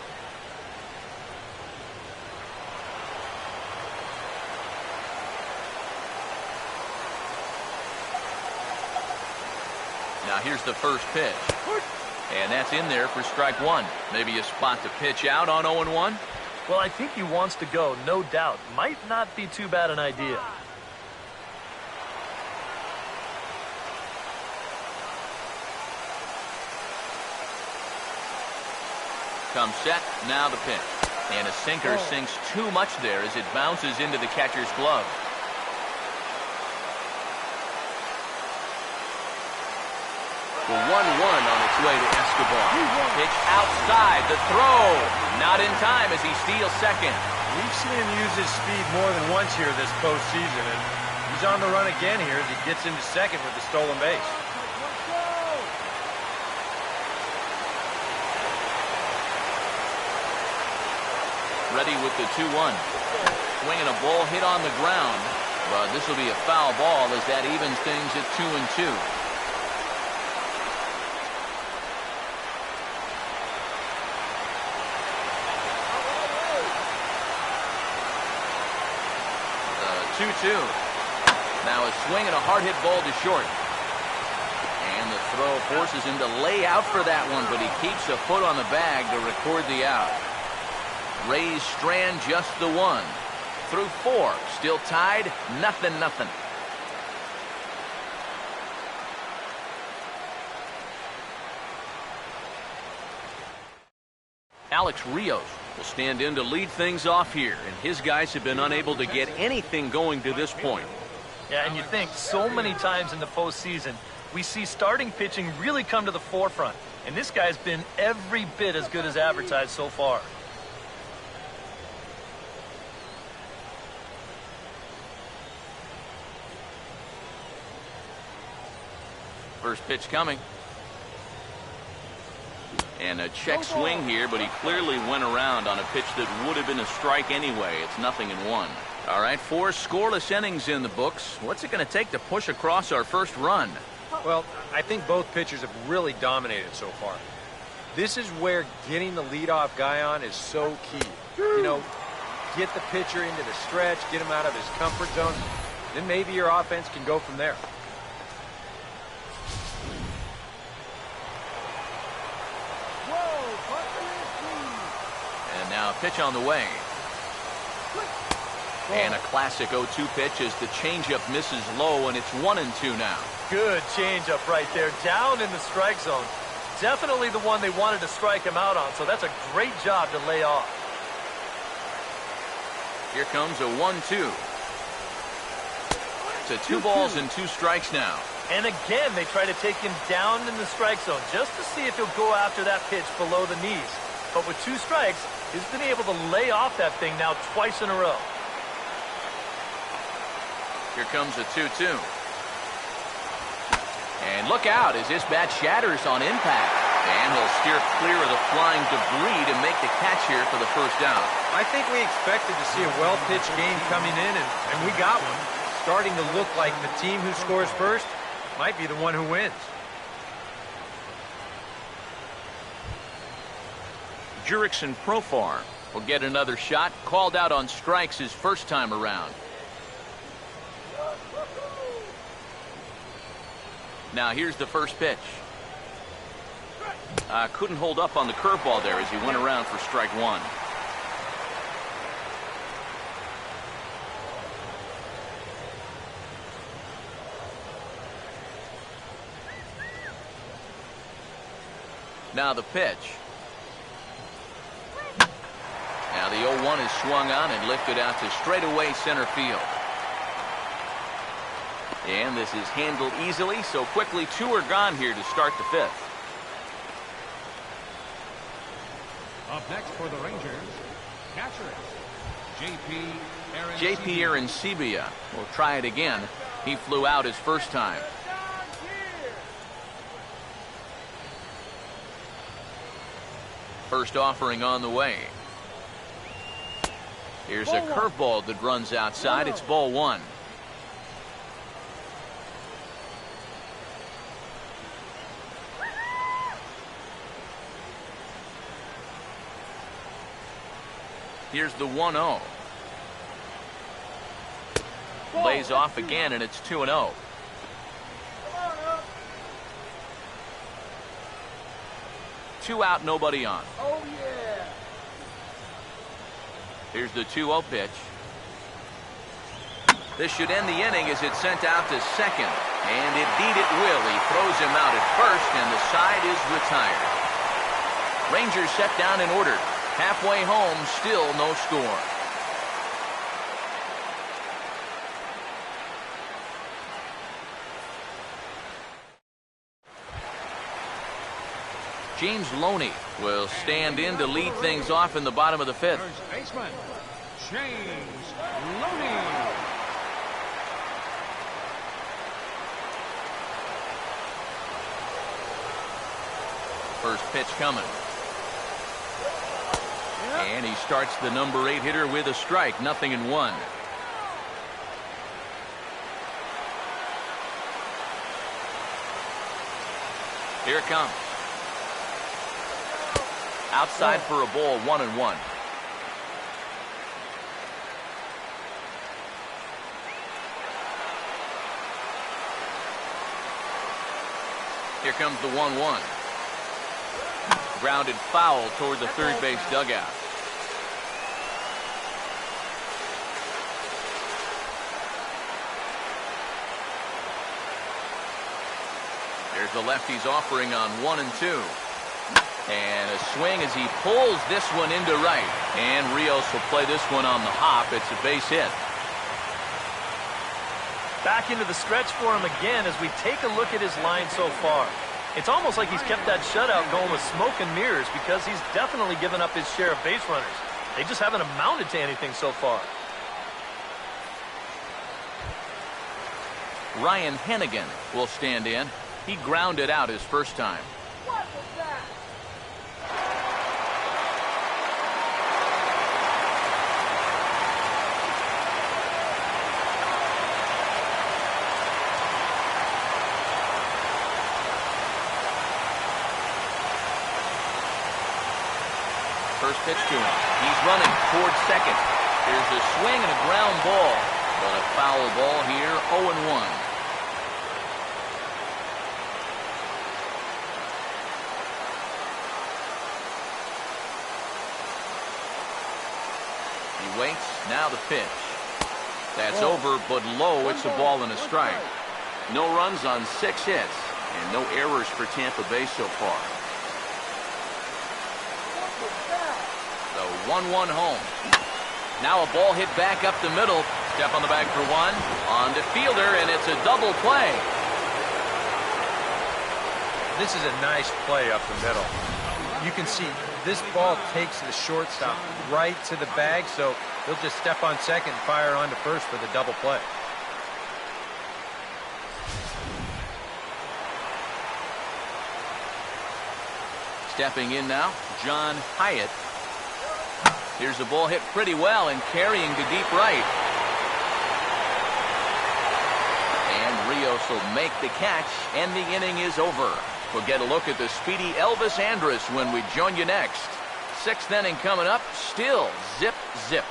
Now here's the first pitch. And that's in there for strike one. Maybe a spot to pitch out on 0-1? Well, I think he wants to go, no doubt. Might not be too bad an idea. Come set, now the pitch. And a sinker sinks too much there as it bounces into the catcher's glove. The 1-1 on its way to Escobar. Pitch outside, the throw. Not in time as he steals second. We've seen him use his speed more than once here this postseason, and he's on the run again here as he gets into second with the stolen base. Ready with the 2-1. Swinging a ball hit on the ground. But this will be a foul ball as that evens things at 2-2. Now a swing and a hard hit ball to short. And the throw forces him to lay out for that one, but he keeps a foot on the bag to record the out. Rays strand just the one. Through 4, still tied, 0-0. Alex Rios will stand in to lead things off here, and his guys have been unable to get anything going to this point. Yeah, and you think so many times in the postseason, we see starting pitching really come to the forefront, and this guy's been every bit as good as advertised so far. First pitch coming. And a check swing here, but he clearly went around on a pitch that would have been a strike anyway. It's 0-1. All right, 4 scoreless innings in the books. What's it going to take to push across our first run? Well, I think both pitchers have really dominated so far. This is where getting the leadoff guy on is so key. You know, get the pitcher into the stretch, get him out of his comfort zone, then maybe your offense can go from there. And now pitch on the way. And a classic 0-2 pitch as the changeup misses low, and it's 1-2 now. Good changeup right there, down in the strike zone. Definitely the one they wanted to strike him out on, so that's a great job to lay off. Here comes a 1-2. To 2 balls and 2 strikes now. And again, they try to take him down in the strike zone just to see if he'll go after that pitch below the knees. But with 2 strikes, he's been able to lay off that thing now twice in a row. Here comes a 2-2. And look out as this bat shatters on impact. And he'll steer clear of the flying debris to make the catch here for the first out. I think we expected to see a well-pitched game coming in, and we got one. Starting to look like the team who scores first might be the one who wins. Jurickson Profar will get another shot. Called out on strikes his first time around. Now here's the first pitch. Couldn't hold up on the curveball there as he went around for strike 1. Now the pitch. Now the 0-1 is swung on and lifted out to straightaway center field. And this is handled easily, so quickly 2 are gone here to start the 5th. Up next for the Rangers, catcher, J.P. Arancibia will try it again. He flew out his first time. First offering on the way. Here's a curveball that runs outside. It's ball 1. Here's the 1-0. Lays off again, and it's 2-0. Two out, nobody on. Oh, yeah. Here's the 2-0 pitch. This should end the inning as it's sent out to second. And indeed it will. He throws him out at first, and the side is retired. Rangers set down in order. Halfway home, still no score. James Loney will stand in to lead things off in the bottom of the 5th. First baseman, James Loney. First pitch coming. And he starts the number 8 hitter with a strike. 0-1. Here it comes. Outside for a ball, 1-1. Here comes the 1-1. Grounded foul toward the third base dugout. There's the lefty's offering on 1 and 2. And a swing as he pulls this one into right. And Rios will play this one on the hop. It's a base hit. Back into the stretch for him again as we take a look at his line so far. It's almost like he's kept that shutout going with smoke and mirrors because he's definitely given up his share of base runners. They just haven't amounted to anything so far. Ryan Hennigan will stand in. He grounded out his first time. What was that? First pitch to him. He's running towards second. There's a swing and a ground ball, but a foul ball here, 0-1. He waits. Now the pitch. That's over, but low. It's a ball and a strike. No runs on 6 hits, and no errors for Tampa Bay so far. The 1-1 home. Now a ball hit back up the middle. Step on the bag for 1. On to fielder, and it's a double play. This is a nice play up the middle. You can see this ball takes the shortstop right to the bag, so he'll just step on second and fire on to first for the double play. Stepping in now, John Hyatt. Here's the ball hit pretty well and carrying to deep right. And Rios will make the catch, and the inning is over. We'll get a look at the speedy Elvis Andrus when we join you next. 6th inning coming up, still zip, zip.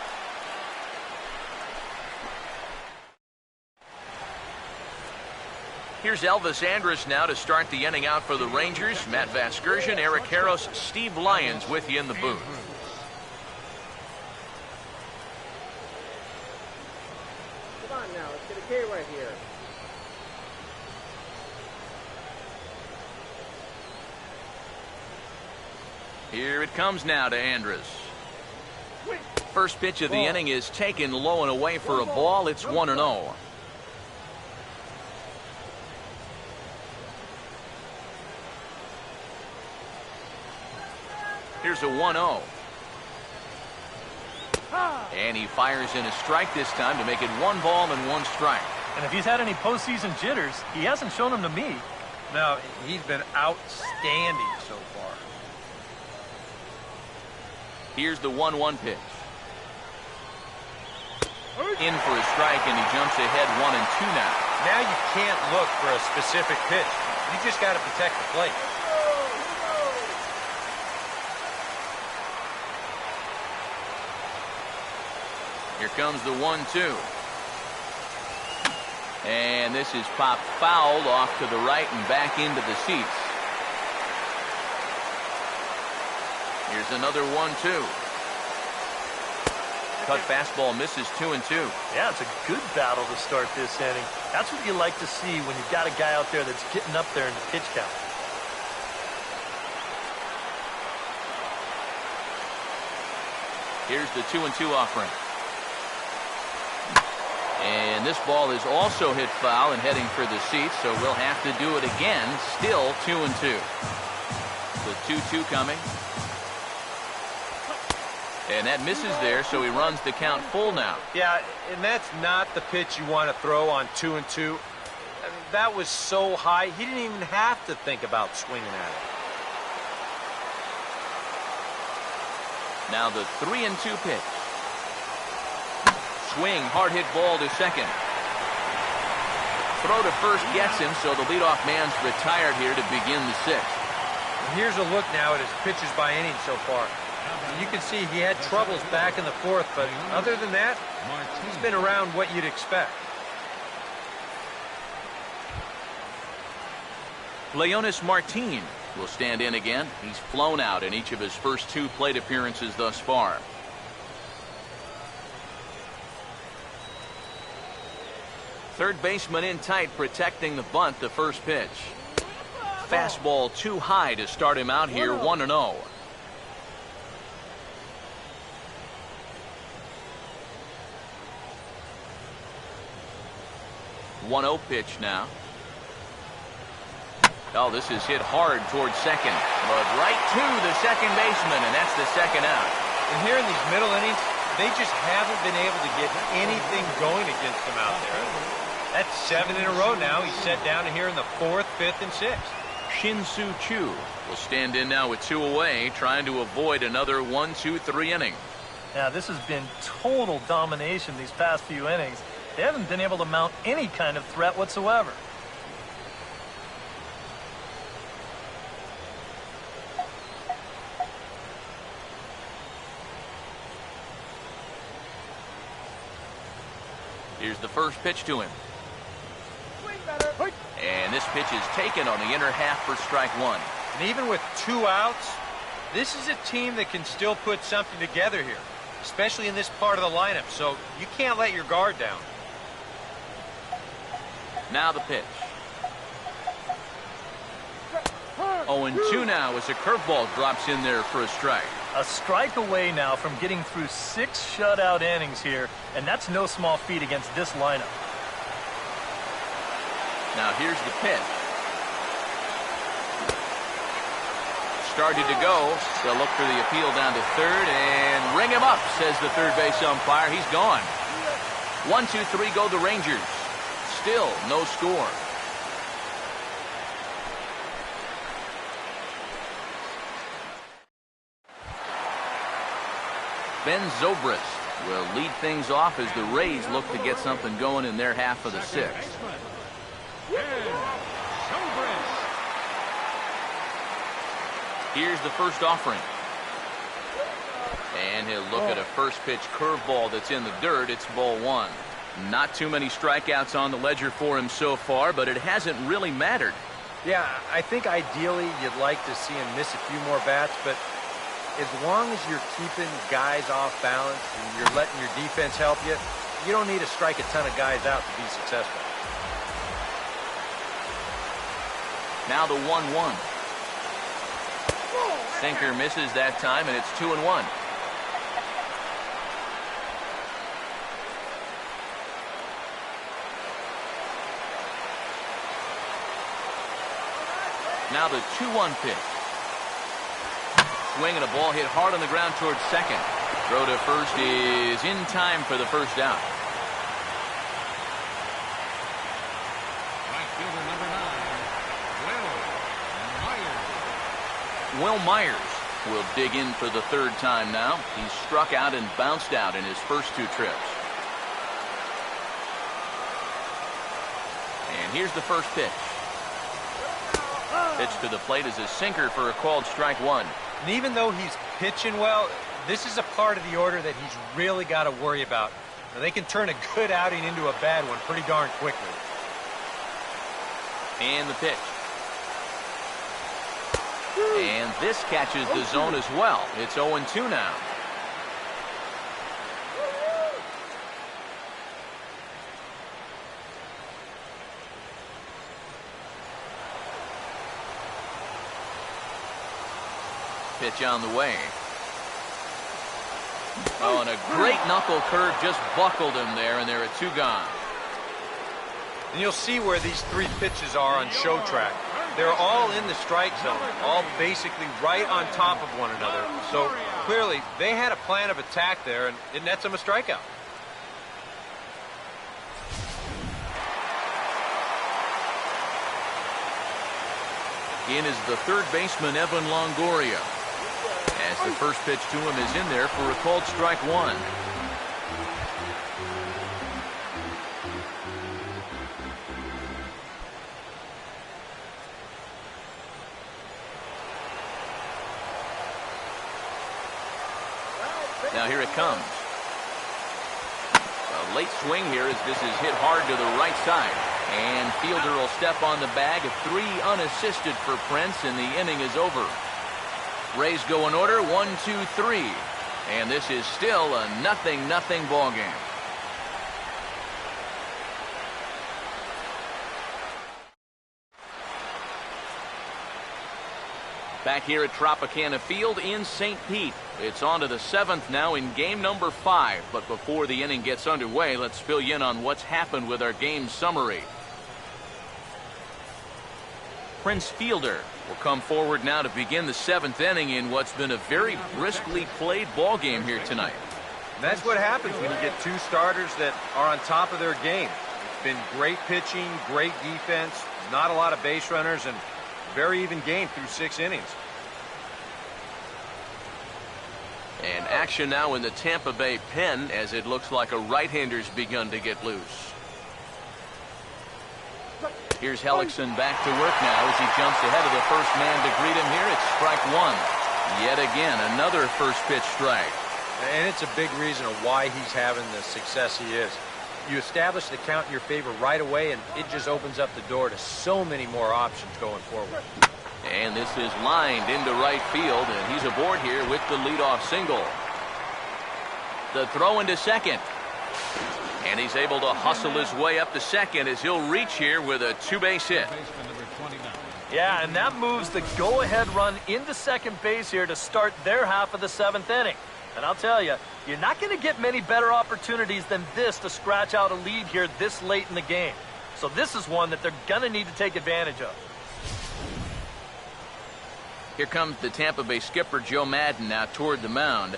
Here's Elvis Andrus now to start the inning out for the Rangers. Matt Vasgersian, Eric Karros, Steve Lyons with you in the booth. Come on now, let's get a K right here. Here it comes now to Andrus. First pitch of the inning is taken low and away for a ball. It's 1-0. Here's a 1-0. And he fires in a strike this time to make it 1 ball and 1 strike. And if he's had any postseason jitters, he hasn't shown them to me. No, he's been outstanding so far. Here's the 1-1 pitch. In for a strike, and he jumps ahead 1-2 now. Now you can't look for a specific pitch. You just got to protect the plate. Here comes the 1-2. And this is popped fouled off to the right and back into the seats. Here's another 1-2. Cut fastball misses 2-2. Yeah, it's a good battle to start this inning. That's what you like to see when you've got a guy out there that's getting up there in the pitch count. Here's the 2-2 offering. And this ball is also hit foul and heading for the seats, so we'll have to do it again. Still 2-2. The 2-2 coming. And that misses there, so he runs the count full now. Yeah, and that's not the pitch you want to throw on 2-2. I mean, that was so high, he didn't even have to think about swinging at it. Now the 3-2 pitch. Swing, hard hit ball to second. Throw to first gets him, so the leadoff man's retired here to begin the 6th. And here's a look now at his pitches by inning so far. You can see he had troubles back in the 4th, but other than that, he's been around what you'd expect. Leonis Martin will stand in again. He's flown out in each of his first 2 plate appearances thus far. Third baseman in tight, protecting the bunt. The first pitch. Fastball too high to start him out here. 1-0. 1-0 pitch now. Oh, this is hit hard towards second, but right to the second baseman, and that's the second out. And here in these middle innings, they just haven't been able to get anything going against them out there. That's 7 in a row now. He's set down here in the 4th, 5th, and 6th. Shin-Soo Choo will stand in now with 2 away, trying to avoid another 1-2-3 inning. Now, this has been total domination these past few innings. They haven't been able to mount any kind of threat whatsoever. Here's the first pitch to him. And this pitch is taken on the inner half for strike 1. And even with 2 outs, this is a team that can still put something together here, especially in this part of the lineup, so you can't let your guard down. Now the pitch. 0-2 now as a curveball drops in there for a strike. A strike away now from getting through 6 shutout innings here, and that's no small feat against this lineup. Now here's the pitch. Started to go. They'll look for the appeal down to third and ring him up, says the third base umpire. He's gone. 1-2-3 go the Rangers. Still no score. Ben Zobrist will lead things off as the Rays look to get something going in their half of the 6th. Here's the first offering. And he'll look at a first pitch curveball that's in the dirt. It's ball 1. Not too many strikeouts on the ledger for him so far, but it hasn't really mattered. Yeah, I think ideally you'd like to see him miss a few more bats, but as long as you're keeping guys off balance and you're letting your defense help you, you don't need to strike a ton of guys out to be successful. Now the 1-1. Sinker misses that time, and it's 2-1. Now the 2-1 pitch. Swing and a ball hit hard on the ground towards second. Throw to first is in time for the first out. Right fielder number 9, Will Myers will dig in for the 3rd time now. He's struck out and bounced out in his first 2 trips. And here's the first pitch. Pitch to the plate is a sinker for a called strike 1. And even though he's pitching well, this is a part of the order that he's really got to worry about. Now, they can turn a good outing into a bad one pretty darn quickly. And the pitch. And this catches the zone as well. It's 0-2 now. Pitch on the way. Oh, and a great knuckle curve just buckled him there, and there are 2 gone. And you'll see where these 3 pitches are on show track. They're all in the strike zone, all basically right on top of one another. So clearly they had a plan of attack there, and it nets them a strikeout. In is the 3rd baseman, Evan Longoria. As the first pitch to him is in there for a called strike 1. Now here it comes. A late swing here as this is hit hard to the right side. And fielder will step on the bag. A 3 unassisted for Prince, and the inning is over. Rays go in order, 1-2-3. And this is still a 0-0 ball game. Back here at Tropicana Field in St. Pete. It's on to the 7th now in game number 5. But before the inning gets underway, let's fill you in on what's happened with our game summary. Prince Fielder will come forward now to begin the 7th inning in what's been a very briskly played ball game here tonight. And that's what happens when you get two starters that are on top of their game. It's been great pitching, great defense, not a lot of base runners, and very even game through 6 innings. And action now in the Tampa Bay pen as it looks like a right-hander's begun to get loose. Here's Hellickson back to work now as he jumps ahead of the first man to greet him here. It's strike 1. Yet again, another first pitch strike. And it's a big reason of why he's having the success he is. You establish the count in your favor right away, and it just opens up the door to so many more options going forward. And this is lined into right field, and he's aboard here with the leadoff single. The throw into second. And he's able to hustle his way up to second as he'll reach here with a 2-base hit. Yeah, and that moves the go-ahead run into second base here to start their half of the 7th inning. And I'll tell you, you're not going to get many better opportunities than this to scratch out a lead here this late in the game. So this is one that they're going to need to take advantage of. Here comes the Tampa Bay skipper, Joe Madden, now toward the mound.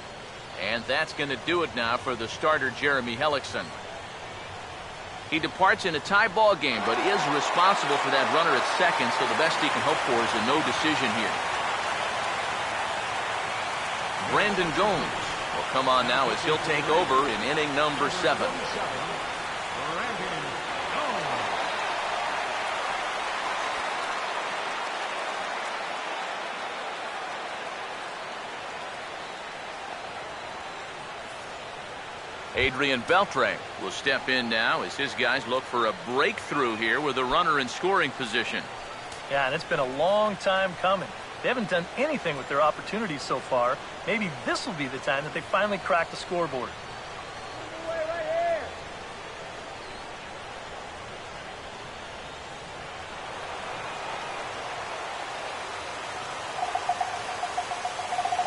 And that's going to do it now for the starter, Jeremy Hellickson. He departs in a tie ball game, but is responsible for that runner at second, so the best he can hope for is a no decision here. Brandon Gomes will come on now as he'll take over in inning number 7. Adrian Beltre will step in now as his guys look for a breakthrough here with a runner in scoring position. Yeah, and it's been a long time coming. They haven't done anything with their opportunities so far. Maybe this will be the time that they finally crack the scoreboard.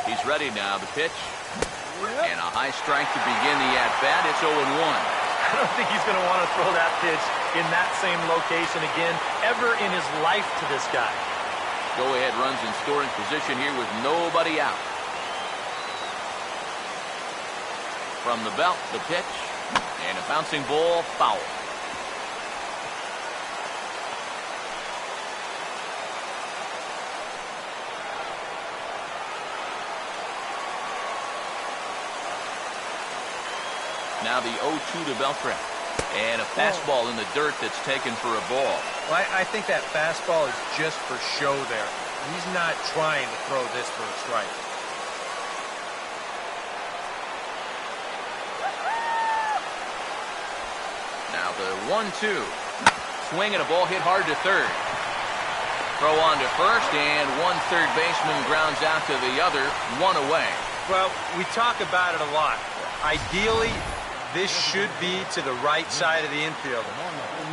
He's ready now. The pitch. And a high strike to begin the at-bat. It's 0-1. I don't think he's going to want to throw that pitch in that same location again ever in his life to this guy. Go-ahead runs in scoring position here with nobody out. From the belt, the pitch. And a bouncing ball, foul. Now the 0-2 to Beltre. And a fastball in the dirt that's taken for a ball. Well, I think that fastball is just for show there. He's not trying to throw this for a strike. Now the 1-2. Swing and a ball hit hard to third. Throw on to first, and one third baseman grounds out to the other, 1 away. Well, we talk about it a lot. Ideally, this should be to the right side of the infield.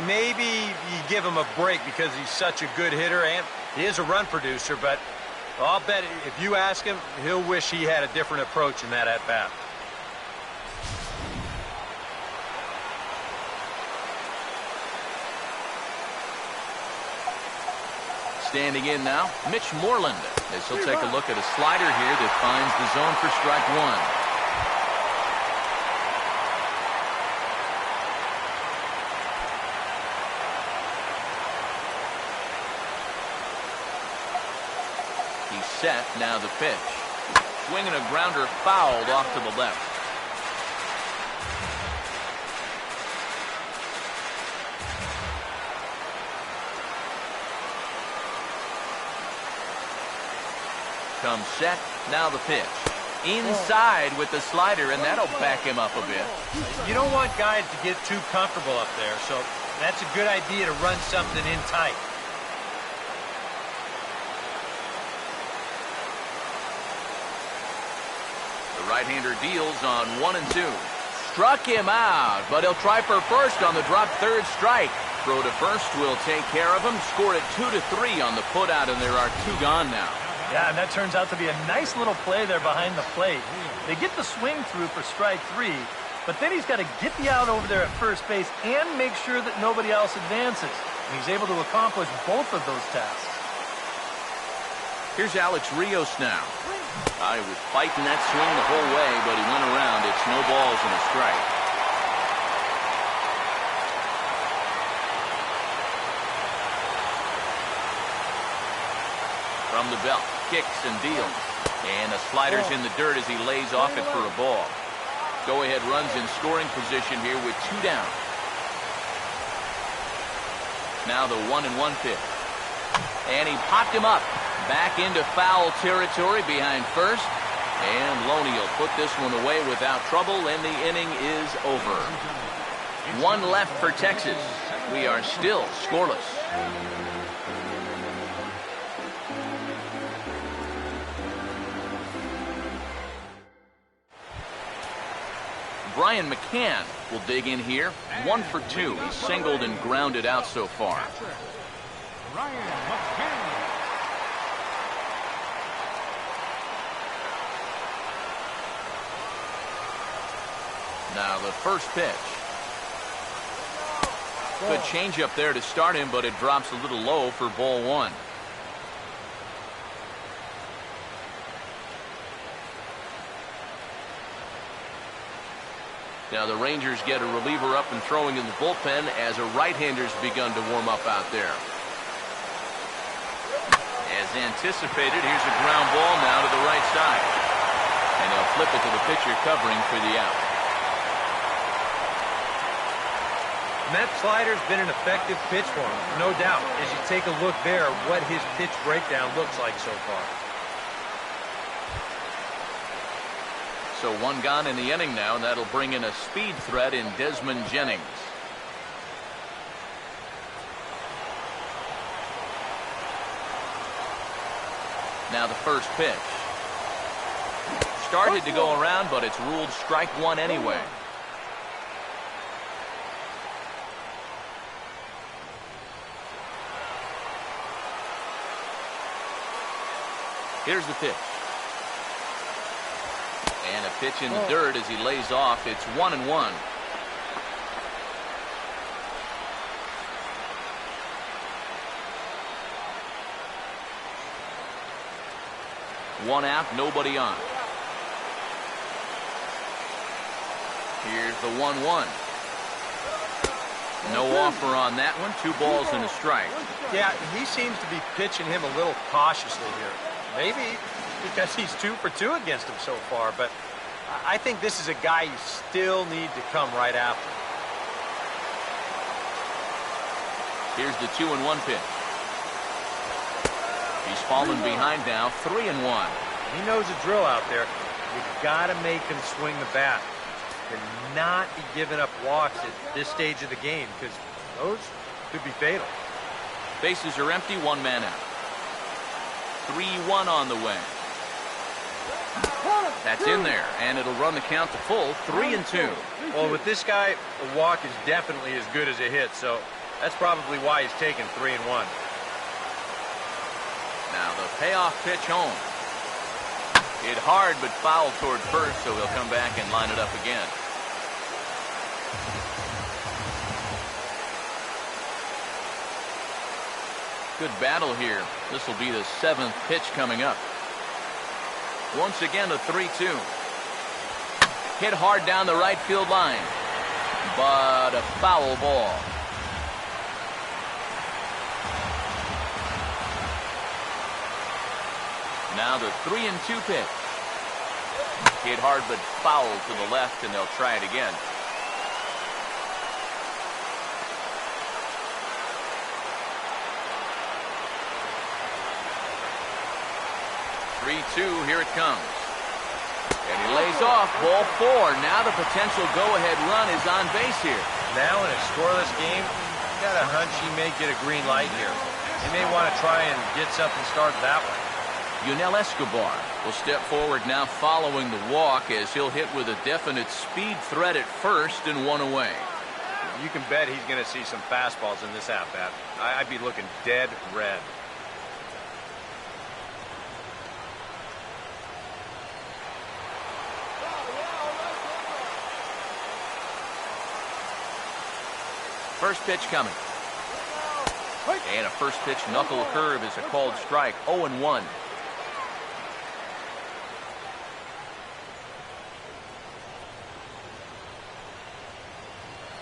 Maybe you give him a break because he's such a good hitter and he is a run producer, but I'll bet if you ask him, he'll wish he had a different approach in that at-bat. Standing in now, Mitch Moreland, as he'll take a look at a slider here that finds the zone for strike 1. Set, now the pitch. Swinging a grounder fouled off to the left. Comes set, now the pitch. Inside with the slider, and that'll back him up a bit. You don't want guys to get too comfortable up there, so That's a good idea to run something in tight. The right-hander deals on 1 and 2. Struck him out, but he'll try for first on the drop third strike. Throw to first will take care of him. Scored at 2-3 on the putout, and there are 2 gone now. Yeah, and that turns out to be a nice little play there behind the plate. They get the swing through for strike 3, but then he's got to get the out over there at first base and make sure that nobody else advances. And he's able to accomplish both of those tasks. Here's Alex Rios now. He was fighting that swing the whole way, but he went around. It's no balls and a strike. From the belt, kicks and deals. And the slider's in the dirt as he lays off it for a ball. Go-ahead runs in scoring position here with 2 down. Now the 1-1 pitch. And he popped him up. Back into foul territory behind first. And Loney will put this one away without trouble, and the inning is over. 1 left for Texas. We are still scoreless. Brian McCann will dig in here. 1 for 2. He's singled and grounded out so far. Ryan McCann. Now the first pitch. Good changeup there to start him, but it drops a little low for ball 1. Now the Rangers get a reliever up and throwing in the bullpen as a right-hander's begun to warm up out there. As anticipated, here's a ground ball now to the right side. And they'll flip it to the pitcher covering for the out. And that slider's been an effective pitch for him, no doubt, as you take a look there what his pitch breakdown looks like so far. So 1 gone in the inning now, and that'll bring in a speed threat in Desmond Jennings. Now the first pitch. Started to go around, but it's ruled strike 1 anyway. Here's the pitch. And a pitch in the dirt as he lays off. It's 1-1. One out, nobody on. Here's the 1-1. No offer on that one. 2 balls and a strike. Yeah, he seems to be pitching him a little cautiously here. Maybe because he's 2 for 2 against him so far, but I think this is a guy you still need to come right after. Here's the 2-1 pitch. He's fallen behind now, 3-1. He knows the drill out there. You got to make him swing the bat. Cannot be giving up walks at this stage of the game because those could be fatal. Bases are empty, 1 man out. 3-1 on the way. That's in there, and it'll run the count to full, 3-2. Well, with this guy, a walk is definitely as good as a hit, so that's probably why he's taking 3-1. Now the payoff pitch home. Hit hard but foul toward first, so he'll come back and line it up again. Good battle here. This will be the 7th pitch coming up. Once again, a 3-2. Hit hard down the right field line, but a foul ball. Now the 3-2 pitch. Hit hard but foul to the left, and they'll try it again. Here it comes. And he lays off, ball 4. Now the potential go-ahead run is on base here. Now in a scoreless game, Got a hunch he may get a green light here. He may want to try and get something started that way. Yunel Escobar will step forward now following the walk as he'll hit with a definite speed threat at first and one away. You can bet he's going to see some fastballs in this at-bat. I'd be looking dead red. First pitch coming. And a first pitch knuckle curve is a called strike. 0-1.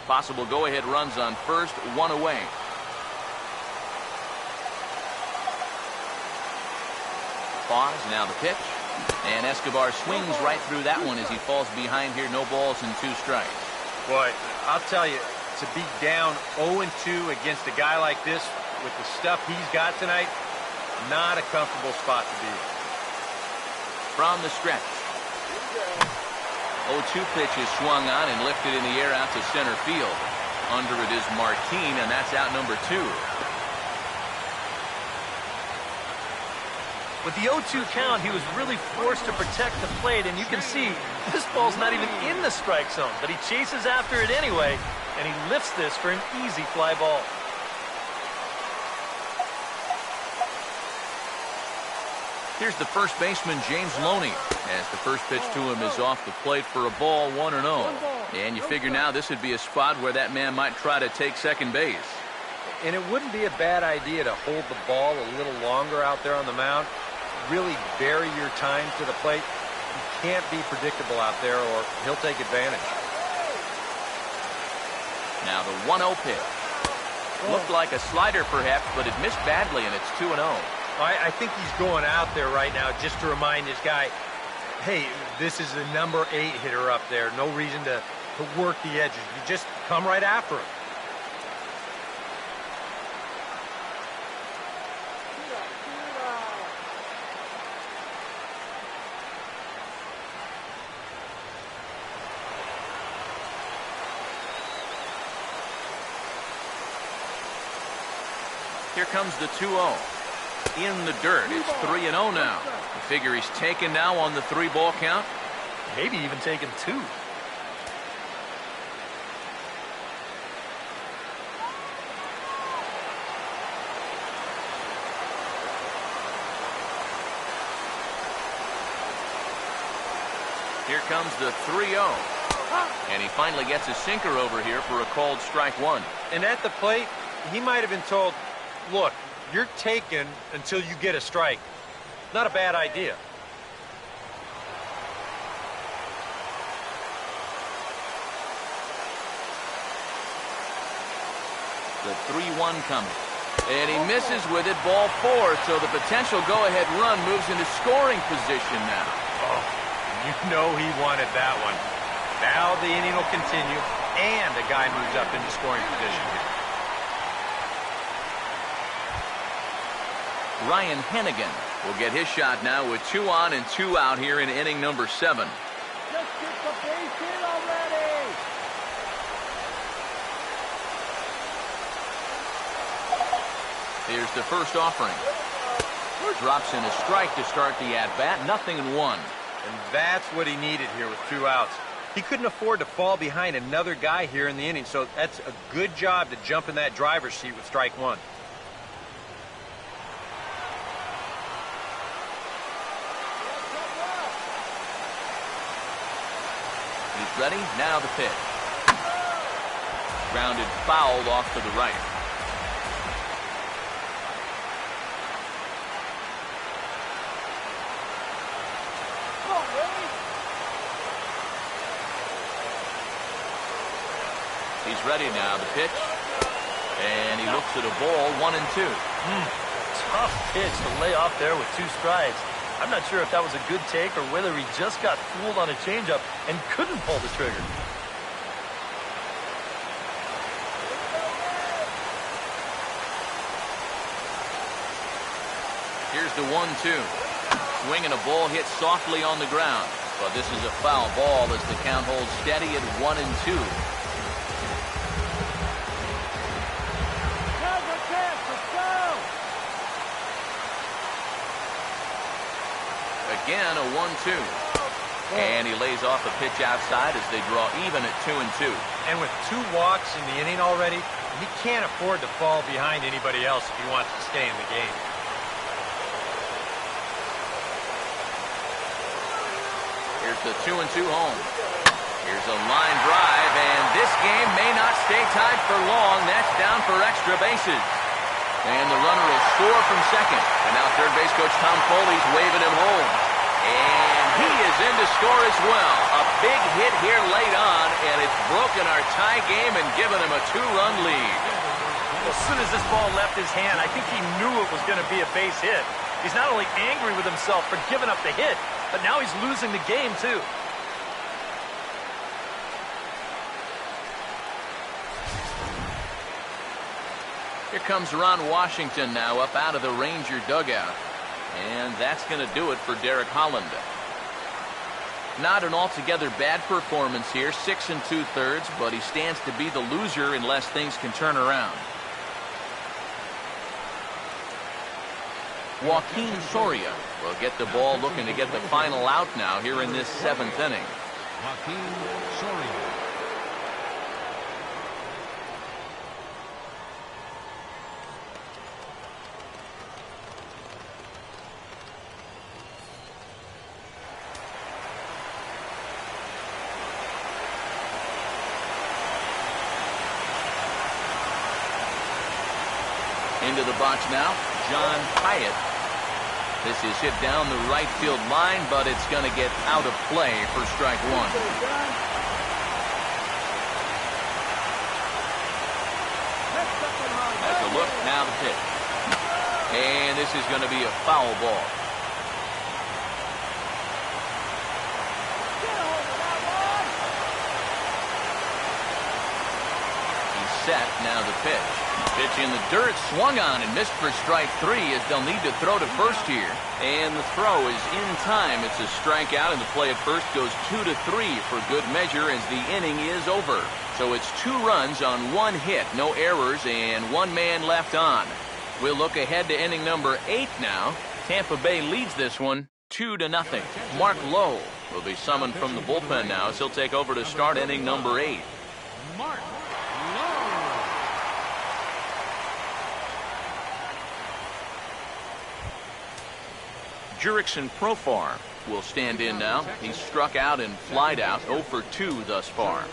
Possible go-ahead runs on first, one away. Pause, now the pitch. And Escobar swings right through that one as he falls behind here. No balls and 2 strikes. Boy, I'll tell you, to be down 0-2 against a guy like this with the stuff he's got tonight, not a comfortable spot to be in. From the stretch. 0-2 pitch is swung on and lifted in the air out to center field. Under it is Martin, and that's out number 2. With the 0-2 count, he was really forced to protect the plate, and you can see this ball's not even in the strike zone, but he chases after it anyway, and he lifts this for an easy fly ball. Here's the first baseman, James Loney, as the first pitch to him is off the plate for a ball, 1-0. And you figure now this would be a spot where that man might try to take second base. And it wouldn't be a bad idea to hold the ball a little longer out there on the mound. Really vary your time to the plate. You can't be predictable out there or he'll take advantage. Now the 1-0 pitch. Looked like a slider perhaps, but it missed badly, and it's 2-0. I think he's going out there right now just to remind his guy, hey, this is the number 8 hitter up there. No reason to work the edges. You just come right after him. Here comes the 2-0. In the dirt. It's 3-0 now. You figure he's taken now on the 3-ball count? Maybe even taken 2. Here comes the 3-0. And he finally gets a sinker over here for a called strike 1. And at the plate, he might have been told, look, you're taken until you get a strike. Not a bad idea. The 3-1 coming. And he misses with it, ball 4. So the potential go-ahead run moves into scoring position now. Oh, you know he wanted that one. Now the inning will continue, and the guy moves up into scoring position here. Ryan Hennigan will get his shot now with 2 on and 2 out here in inning number 7. Just get the base hit already! Here's the first offering. Drops in a strike to start the at-bat. 0-1. And that's what he needed here with 2 outs. He couldn't afford to fall behind another guy here in the inning, so that's a good job to jump in that driver's seat with strike 1. He's ready. Now the pitch. Grounded foul off to the right. He's ready now. The pitch. And he looks at a ball. 1-2. Tough pitch to lay off there with 2 strikes. I'm not sure if that was a good take or whether he just got fooled on a changeup and couldn't pull the trigger. Here's the 1-2. Swinging a ball hit softly on the ground. But this is a foul ball as the count holds steady at 1-2. again a 1-2. And he lays off a pitch outside as they draw even at 2-2. And with 2 walks in the inning already, he can't afford to fall behind anybody else if he wants to stay in the game. Here's the 2-2 home. Here's a line drive, and this game may not stay tied for long. That's down for extra bases. And the runner will score from second. And now third base coach Tom Foley's waving him home. And he is in to score as well. A big hit here late on, and it's broken our tie game and given him a 2-run lead. Well, as soon as this ball left his hand, I think he knew it was going to be a base hit. He's not only angry with himself for giving up the hit, but now he's losing the game, too. Here comes Ron Washington now up out of the Ranger dugout. And that's going to do it for Derek Holland. Not an altogether bad performance here, 6 2/3, but he stands to be the loser unless things can turn around. Joaquin Soria will get the ball looking to get the final out now here in this 7th inning. Joaquin Soria. Into the box now, John Hyatt. This is hit down the right field line, but it's going to get out of play for strike 1. That's a look, now the pitch. And this is going to be a foul ball. He's set, now the pitch. Pitch in the dirt, swung on and missed for strike 3 as they'll need to throw to first here. And the throw is in time. It's a strikeout, and the play at first goes 2-3 for good measure as the inning is over. So it's 2 runs on 1 hit, no errors, and 1 man left on. We'll look ahead to inning number 8 now. Tampa Bay leads this one 2-0. Mark Lowe will be summoned from the bullpen now as he'll take over to start inning number 8. Mark. Jurickson Profar will stand in now. He's struck out and flied out, 0 for 2 thus far.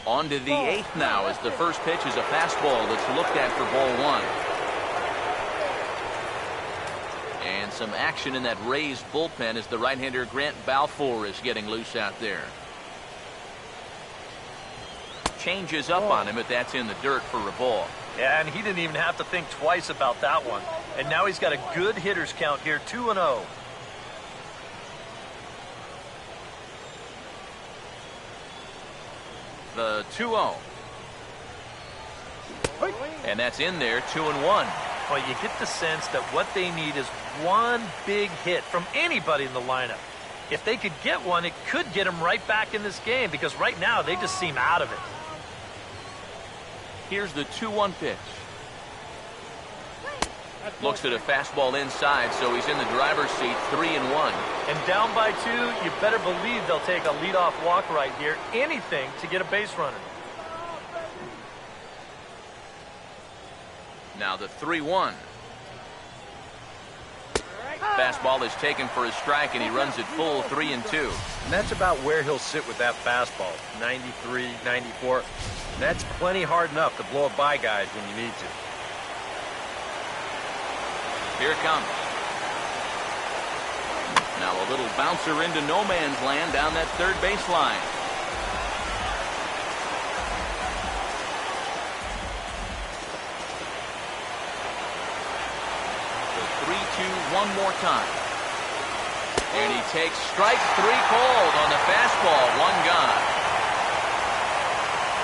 On to the 8th now as the first pitch is a fastball that's looked at for ball 1. And some action in that Rays bullpen as the right-hander Grant Balfour is getting loose out there. Changes up on him, but that's in the dirt for a ball. Yeah, and he didn't even have to think twice about that one. And now he's got a good hitters count here, 2-0. The 2-0. And that's in there, 2-1. Well, you get the sense that what they need is one big hit from anybody in the lineup. If they could get one, it could get them right back in this game, because right now they just seem out of it. Here's the 2-1 pitch. Looks at a fastball inside, so he's in the driver's seat, 3-1. And down by 2, you better believe they'll take a leadoff walk right here. Anything to get a base runner. Now the 3-1. Fastball is taken for a strike, and he runs it full, 3-2. And that's about where he'll sit with that fastball, 93, 94. And that's plenty hard enough to blow it by guys when you need to. Here it comes. Now a little bouncer into no man's land down that third baseline. The 3-2 one more time. And he takes strike 3 cold on the fastball, 1 gone.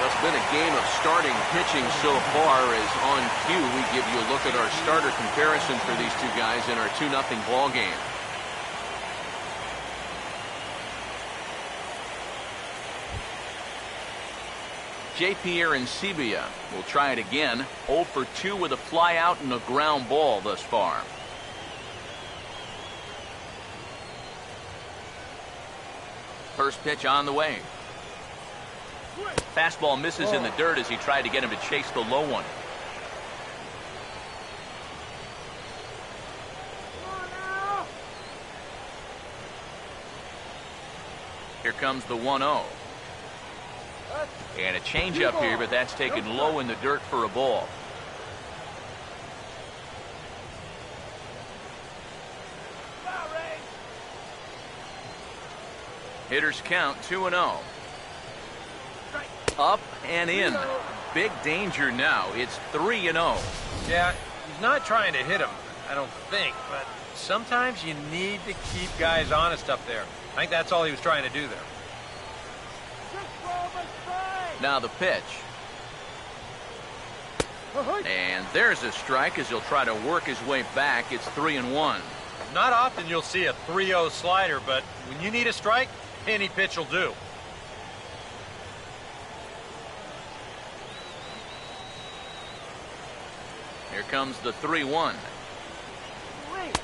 It's been a game of starting pitching so far, as on cue we give you a look at our starter comparisons for these two guys in our 2-0 ball game. JP and Sebia will try it again. 0 for 2 with a fly out and a ground ball thus far. First pitch on the way. Fastball misses in the dirt as he tried to get him to chase the low one. Here comes the 1-0. And a changeup here, but that's taken low in the dirt for a ball. Hitters count 2-0. Up and in. Big danger now. It's 3-0. Yeah, he's not trying to hit him, I don't think, but sometimes you need to keep guys honest up there. I think that's all he was trying to do there. Now the pitch. And there's a strike as he'll try to work his way back. It's 3-1. Not often you'll see a 3-0 slider, but when you need a strike, any pitch will do. Here comes the 3-1.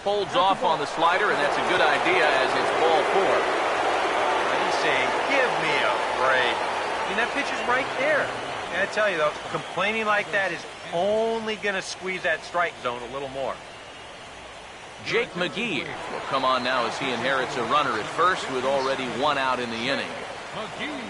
Folds off on the slider, and that's a good idea as it's ball 4. He's saying, give me a break. I mean, that pitch is right there. And I tell you, though, complaining like that is only going to squeeze that strike zone a little more. Jake McGee will come on now as he inherits a runner at first with already 1 out in the inning. McGee.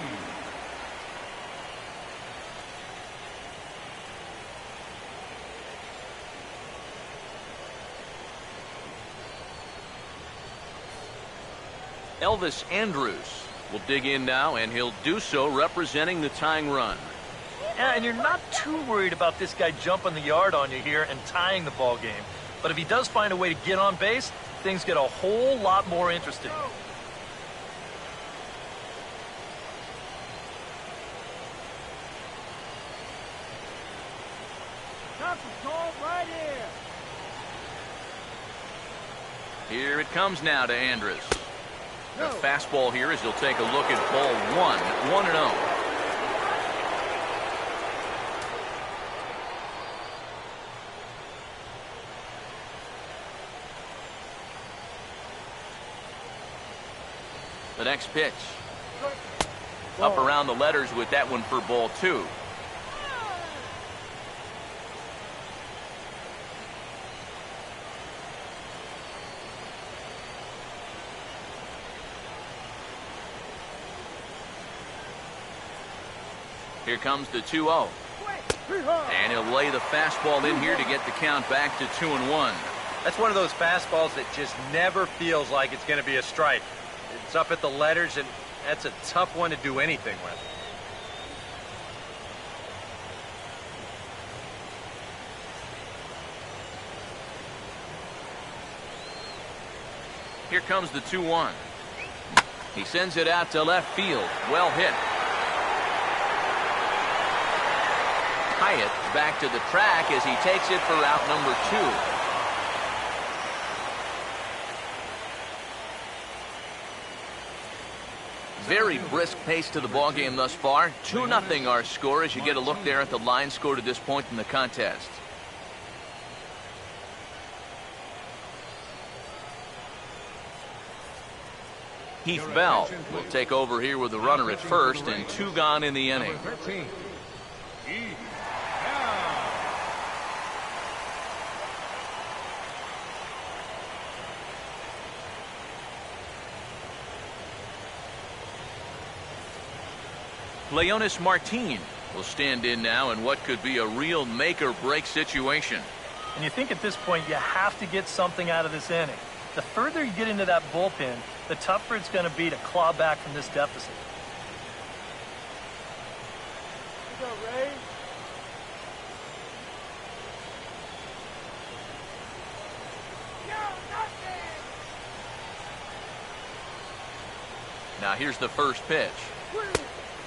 Elvis Andrews will dig in now, and he'll do so representing the tying run. Yeah, and you're not too worried about this guy jumping the yard on you here and tying the ball game. But if he does find a way to get on base, things get a whole lot more interesting. Right here. Here it comes now to Andrews. The fastball here as he'll take a look at ball 1, 1-0. The next pitch. Up around the letters with that one for ball 2. Here comes the 2-0. And he'll lay the fastball in here to get the count back to 2-1. That's one of those fastballs that just never feels like it's going to be a strike. It's up at the letters, and that's a tough one to do anything with. Here comes the 2-1. He sends it out to left field. Well hit. Hyatt back to the track as he takes it for out number 2. Very brisk pace to the ball game thus far. 2-0 our score as you get a look there at the line score to this point in the contest. Heath Bell will take over here with the runner at first and 2 gone in the inning. Number 13. Heath Bell. Leonis Martin will stand in now in what could be a real make-or-break situation. And you think at this point you have to get something out of this inning. The further you get into that bullpen, the tougher it's going to be to claw back from this deficit. Go, Ray. Now here's the first pitch.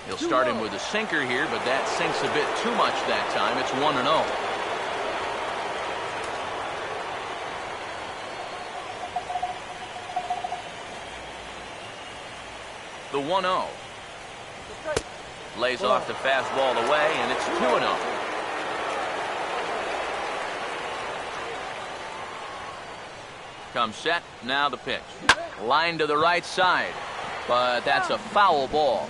He'll start him with a sinker here, but that sinks a bit too much that time. It's 1-0. The 1-0. Lays off the fastball away, and it's 2-0. Comes set, now the pitch. Line to the right side, but that's a foul ball.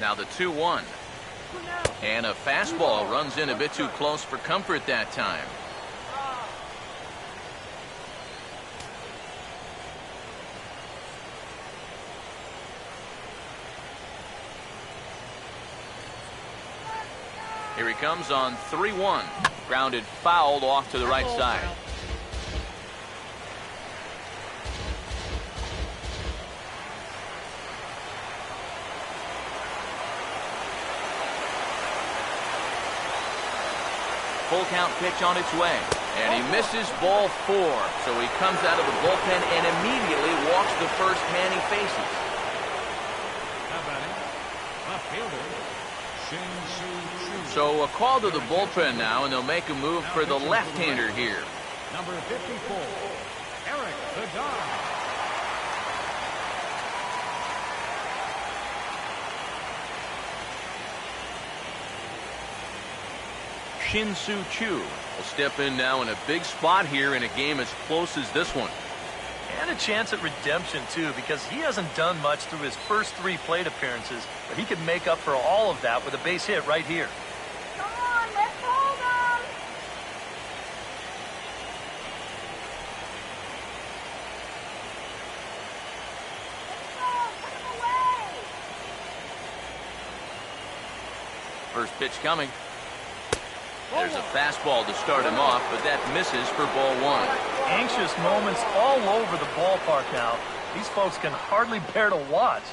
Now the 2-1. And a fastball runs in a bit too close for comfort that time. Here he comes on 3-1. Grounded fouled off to the right side. Full count pitch on its way. And he misses ball 4. So he comes out of the bullpen and immediately walks the first man he faces. How about it? Left fielder, Shin-Soo Choo. So a call to the bullpen now, and they'll make a move for the left-hander here. Number 54, Eric the Dog. Shin-Soo Choo will step in now in a big spot here in a game as close as this one. And a chance at redemption, too, because he hasn't done much through his first 3 plate appearances, but he could make up for all of that with a base hit right here. Come on, let's hold him! Let's go, put him away! First pitch coming. There's a fastball to start him off, but that misses for ball 1. Anxious moments all over the ballpark now. These folks can hardly bear to watch.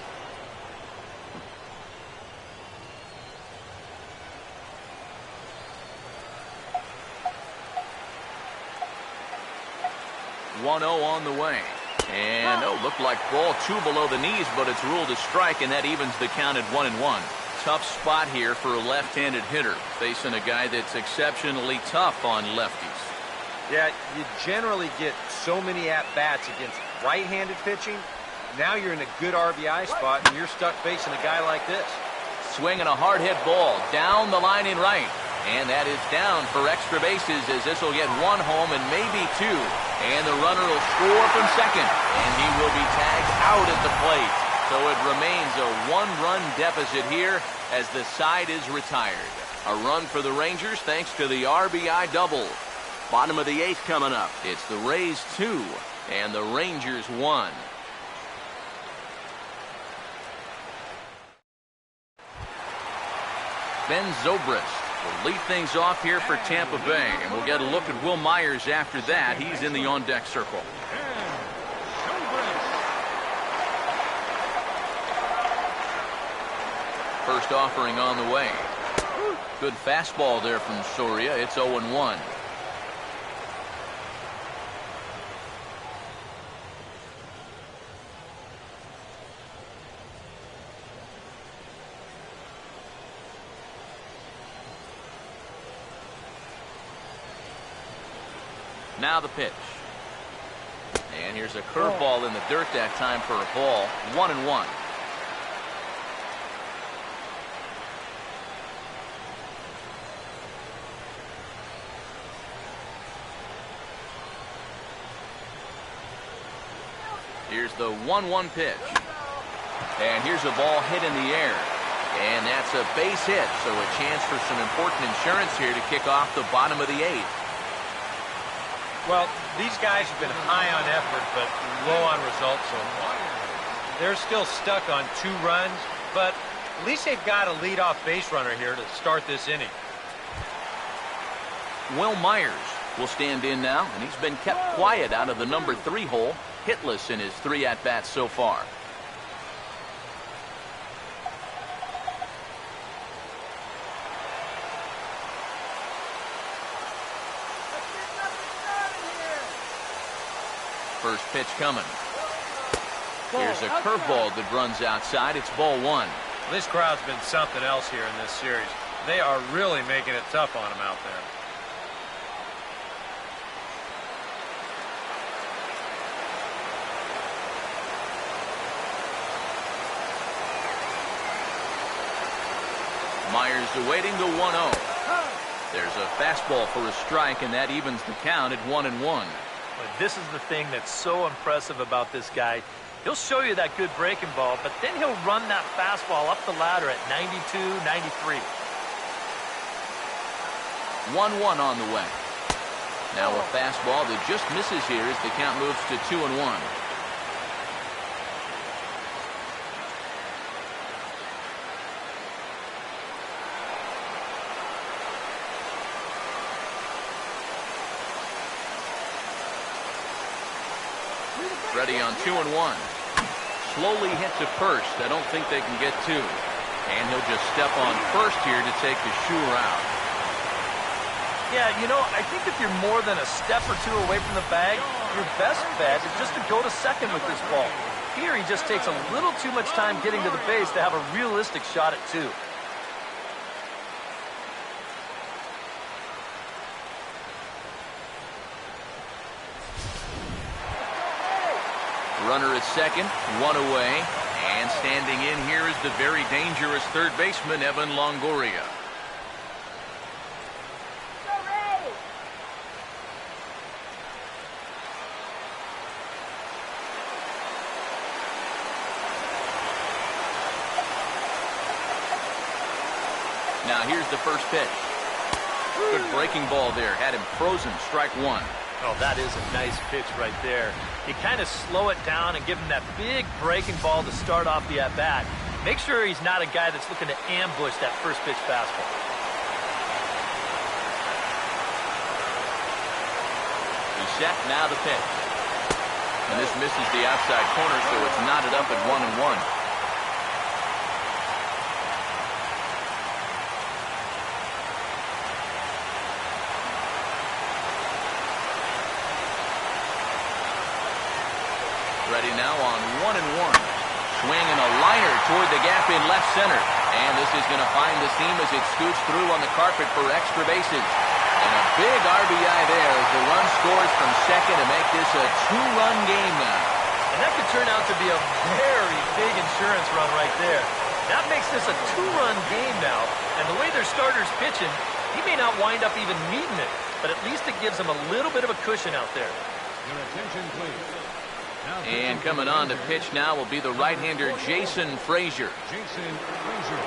On the way. And looked like ball 2 below the knees, but it's ruled a strike, and that evens the count at 1-1. Tough spot here for a left-handed hitter, facing a guy that's exceptionally tough on lefties. Yeah, you generally get so many at-bats against right-handed pitching. Now you're in a good RBI spot, and you're stuck facing a guy like this. Swinging a hard-hit ball down the line in right. And that is down for extra bases, as this will get 1 home and maybe 2. And the runner will score from second, and he will be tagged out at the plate. So it remains a 1-run deficit here as the side is retired. A run for the Rangers thanks to the RBI double. Bottom of the 8th coming up. It's the Rays 2 and the Rangers 1. Ben Zobrist will lead things off here for Tampa Bay, and we'll get a look at Will Myers after that. He's in the on-deck circle. First offering on the way. Good fastball there from Soria. It's 0-1. Now the pitch. And here's a curveball in the dirt that time for a ball. 1-1. Here's the 1-1 pitch. And here's a ball hit in the air. And that's a base hit, so a chance for some important insurance here to kick off the bottom of the 8th. Well, these guys have been high on effort, but low on results so far. They're still stuck on 2 runs, but at least they've got a leadoff base runner here to start this inning. Will Myers will stand in now, and he's been kept quiet out of the number 3 hole, hitless in his 3 at-bats so far. First pitch coming. Here's a curveball that runs outside. It's ball 1. This crowd's been something else here in this series. They are really making it tough on them out there. Myers awaiting the 1-0. There's a fastball for a strike, and that evens the count at 1-1. But this is the thing that's so impressive about this guy. He'll show you that good breaking ball, but then he'll run that fastball up the ladder at 92, 93. 1-1 on the way. Now a fastball that just misses here as the count moves to 2-1. Ready on 2-1. Slowly hits to first. I don't think they can get two. And he'll just step on first here to take the sure out. Yeah, you know, I think if you're more than a step or two away from the bag, your best bet is just to go to second with this ball. Here he just takes a little too much time getting to the base to have a realistic shot at two. Runner at second, one away, and standing in here is the very dangerous third baseman, Evan Longoria. Now here's the first pitch. Good breaking ball there, had him frozen, strike one. Oh, that is a nice pitch right there. You kind of slow it down and give him that big breaking ball to start off the at-bat. Make sure he's not a guy that's looking to ambush that first pitch fastball. He's set, now the pitch. And this misses the outside corner, so it's knotted up at 1-1. Ready now on 1-1. Swing and a liner toward the gap in left center. And this is going to find the seam as it scoots through on the carpet for extra bases. And a big RBI there as the run scores from second to make this a two-run game now. And that could turn out to be a very big insurance run right there. That makes this a two-run game now. And the way their starter's pitching, he may not wind up even needing it. But at least it gives him a little bit of a cushion out there. Your attention, please. And coming on to pitch now will be the right-hander Jason Frazier. Jason Frazier.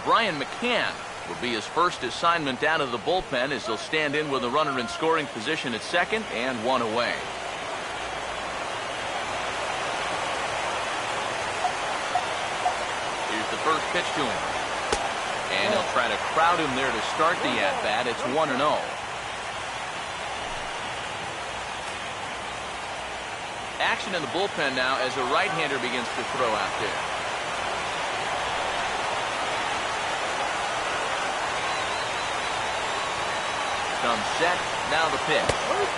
Brian McCann will be his first assignment down to the bullpen as he'll stand in with a runner in scoring position at second and one away. First pitch to him. And he'll try to crowd him there to start the at-bat. It's 1-0. Action in the bullpen now as a right-hander begins to throw out there. Comes set, now the pitch.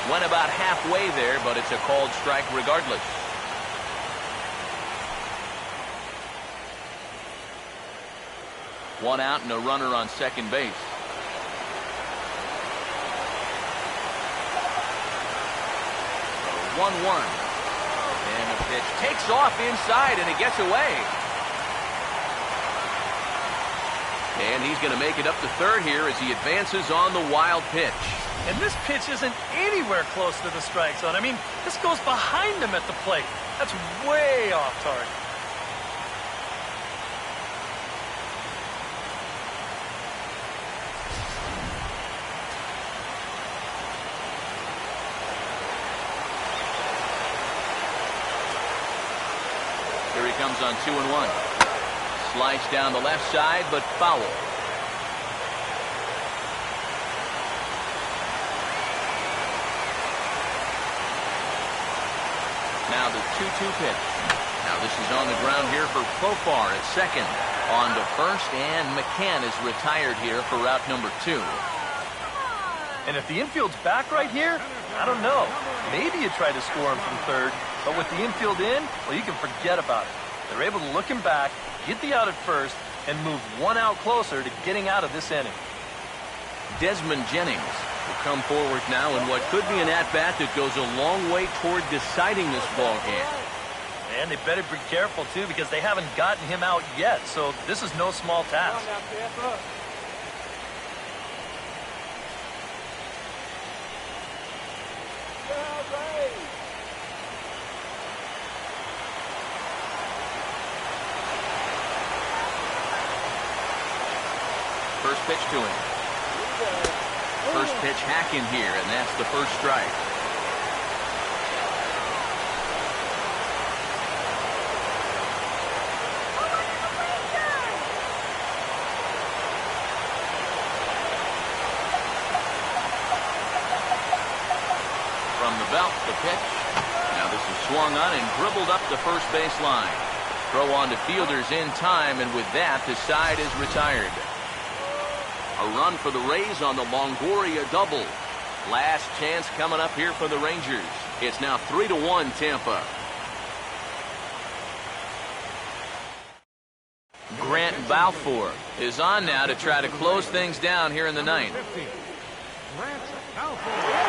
Went about halfway there, but it's a called strike regardless. One out and a runner on second base. 1-1. And the pitch takes off inside and it gets away. And he's going to make it up to third here as he advances on the wild pitch. And this pitch isn't anywhere close to the strike zone. I mean, this goes behind him at the plate. That's way off target. Here he comes on 2-1. Slice down the left side, but foul. Now the 2-2 pitch. Now this is on the ground here for Profar at second. On to first, and McCann is retired here for route number 2. And if the infield's back right here, I don't know. Maybe you try to score him from third, but with the infield in, well, you can forget about it. They're able to look him back, get the out at first, and move one out closer to getting out of this inning. Desmond Jennings will come forward now in what could be an at-bat that goes a long way toward deciding this ball game. And they better be careful, too, because they haven't gotten him out yet, so this is no small task. First pitch to him. First pitch hack in here, and that's the first strike. From the belt, the pitch. Now this is swung on and dribbled up the first base line. Throw on to fielders in time, and with that, the side is retired. A run for the Rays on the Longoria double. Last chance coming up here for the Rangers. It's now 3-1 Tampa. Grant Balfour is on now to try to close things down here in the ninth. Grant Balfour.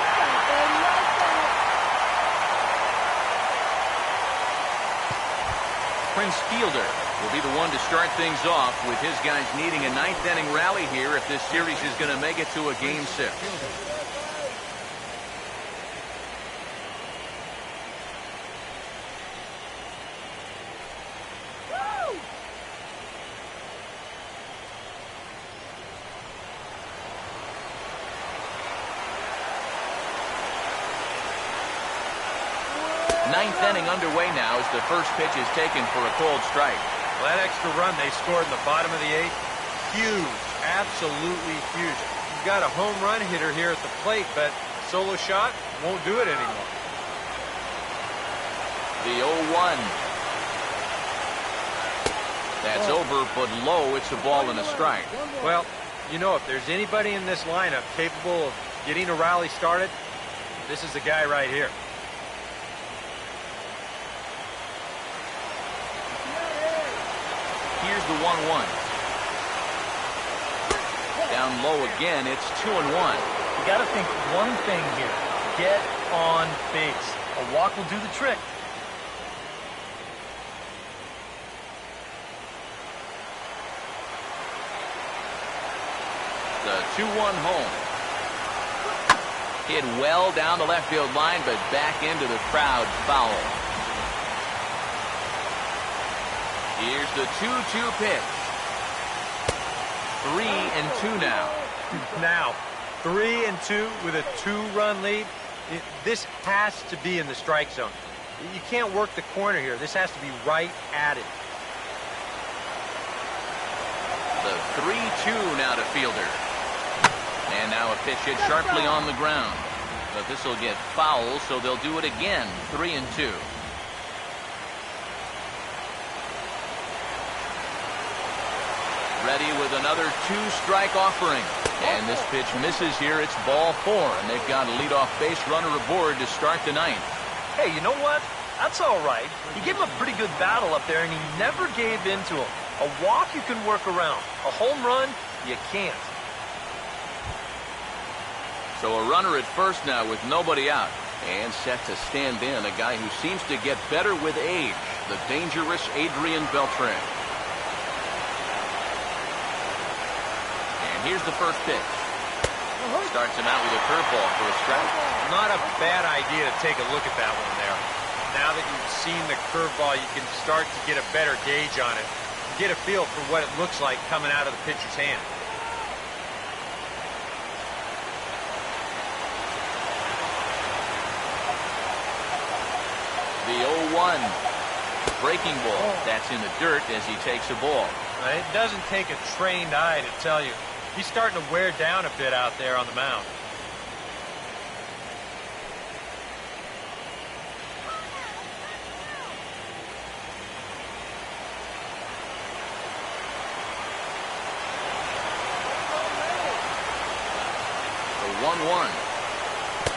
Prince Fielder will be the one to start things off, with his guys needing a ninth-inning rally here if this series is going to make it to a Game 6. Ninth inning underway now as the first pitch is taken for a cold strike. Well, that extra run they scored in the bottom of the eighth, huge, absolutely huge. You've got a home run hitter here at the plate, but solo shot won't do it anymore. The 0-1. That's over, but low. It's a ball and a strike. Well, you know, if there's anybody in this lineup capable of getting a rally started, this is the guy right here. Here's the 1-1. Down low again. It's 2-1. You got to think one thing here. Get on base. A walk will do the trick. The 2-1 home. Hit well down the left field line, but back into the crowd. Foul. Here's the 2-2 pitch. 3-2 now. Now, 3-2 with a 2-run lead. This has to be in the strike zone. You can't work the corner here. This has to be right at it. The 3-2 now to Fielder. And now a pitch hit sharply on the ground. But this will get foul, so they'll do it again. 3-2. Ready with another 2-strike offering. And this pitch misses here. It's ball 4, and they've got a leadoff base runner aboard to start the ninth. Hey, you know what? That's all right. He gave him a pretty good battle up there, and he never gave in to him. A walk you can work around. A home run, you can't. So a runner at first now with nobody out. And set to stand in a guy who seems to get better with age, the dangerous Adrian Beltre. Here's the first pitch. Starts him out with a curveball for a strike. Not a bad idea to take a look at that one there. Now that you've seen the curveball, you can start to get a better gauge on it. Get a feel for what it looks like coming out of the pitcher's hand. The 0-1. Breaking ball. That's in the dirt as he takes a ball. It doesn't take a trained eye to tell you. He's starting to wear down a bit out there on the mound. The 1-1.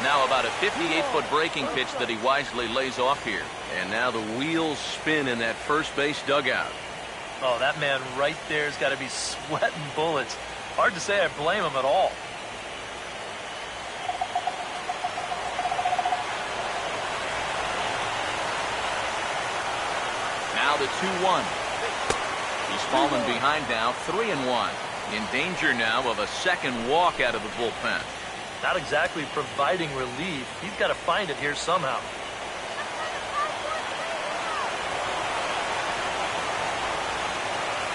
Now about a 58-foot breaking pitch that he wisely lays off here. And now the wheels spin in that first base dugout. Oh, that man right there's got to be sweating bullets. Hard to say I blame him at all. the 2-1. He's fallen behind now, 3-1. In danger now of a second walk out of the bullpen. Not exactly providing relief. He's got to find it here somehow.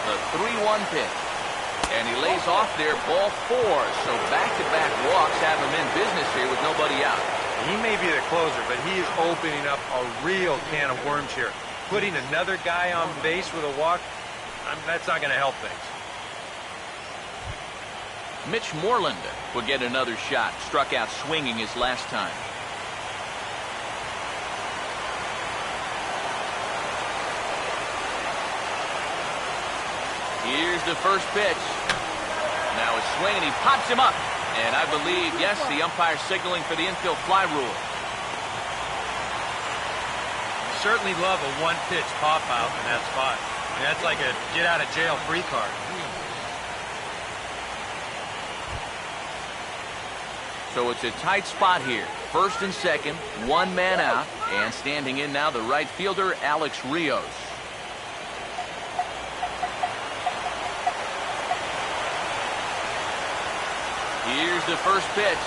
The 3-1 pitch. And he lays off there, ball 4. So back-to-back walks have him in business here with nobody out. He may be the closer, but he is opening up a real can of worms here. Putting another guy on base with a walk, that's not going to help things. Mitch Moreland will get another shot. Struck out swinging his last time. Here's the first pitch. Now a swing, and he pops him up. And I believe, yes, the umpire's signaling for the infield fly rule. Certainly love a one-pitch pop-out in that spot. I mean, that's like a get-out-of-jail-free card. So it's a tight spot here. First and second, one man out. And standing in now, the right fielder, Alex Rios. Here's the first pitch.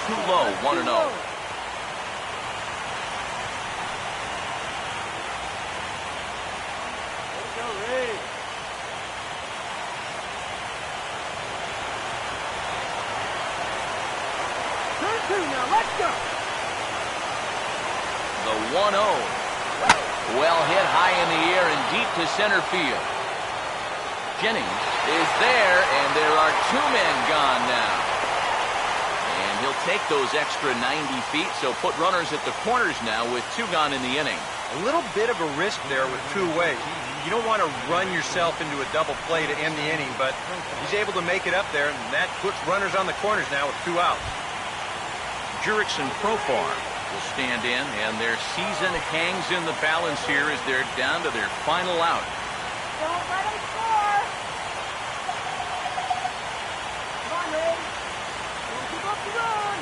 Too low, 1-0. The 1-0. Well hit high in the air and deep to center field. Jennings is there, and there are 2 men gone now. And he'll take those extra 90 feet, so put runners at the corners now with 2 gone in the inning. A little bit of a risk there with 2 ways. You don't want to run yourself into a double play to end the inning, but he's able to make it up there, and that puts runners on the corners now with 2 outs. Jurickson Profar will stand in, and their season hangs in the balance here as they're down to their final out. Don't let him score. Come on, Ray. Don't give up the run.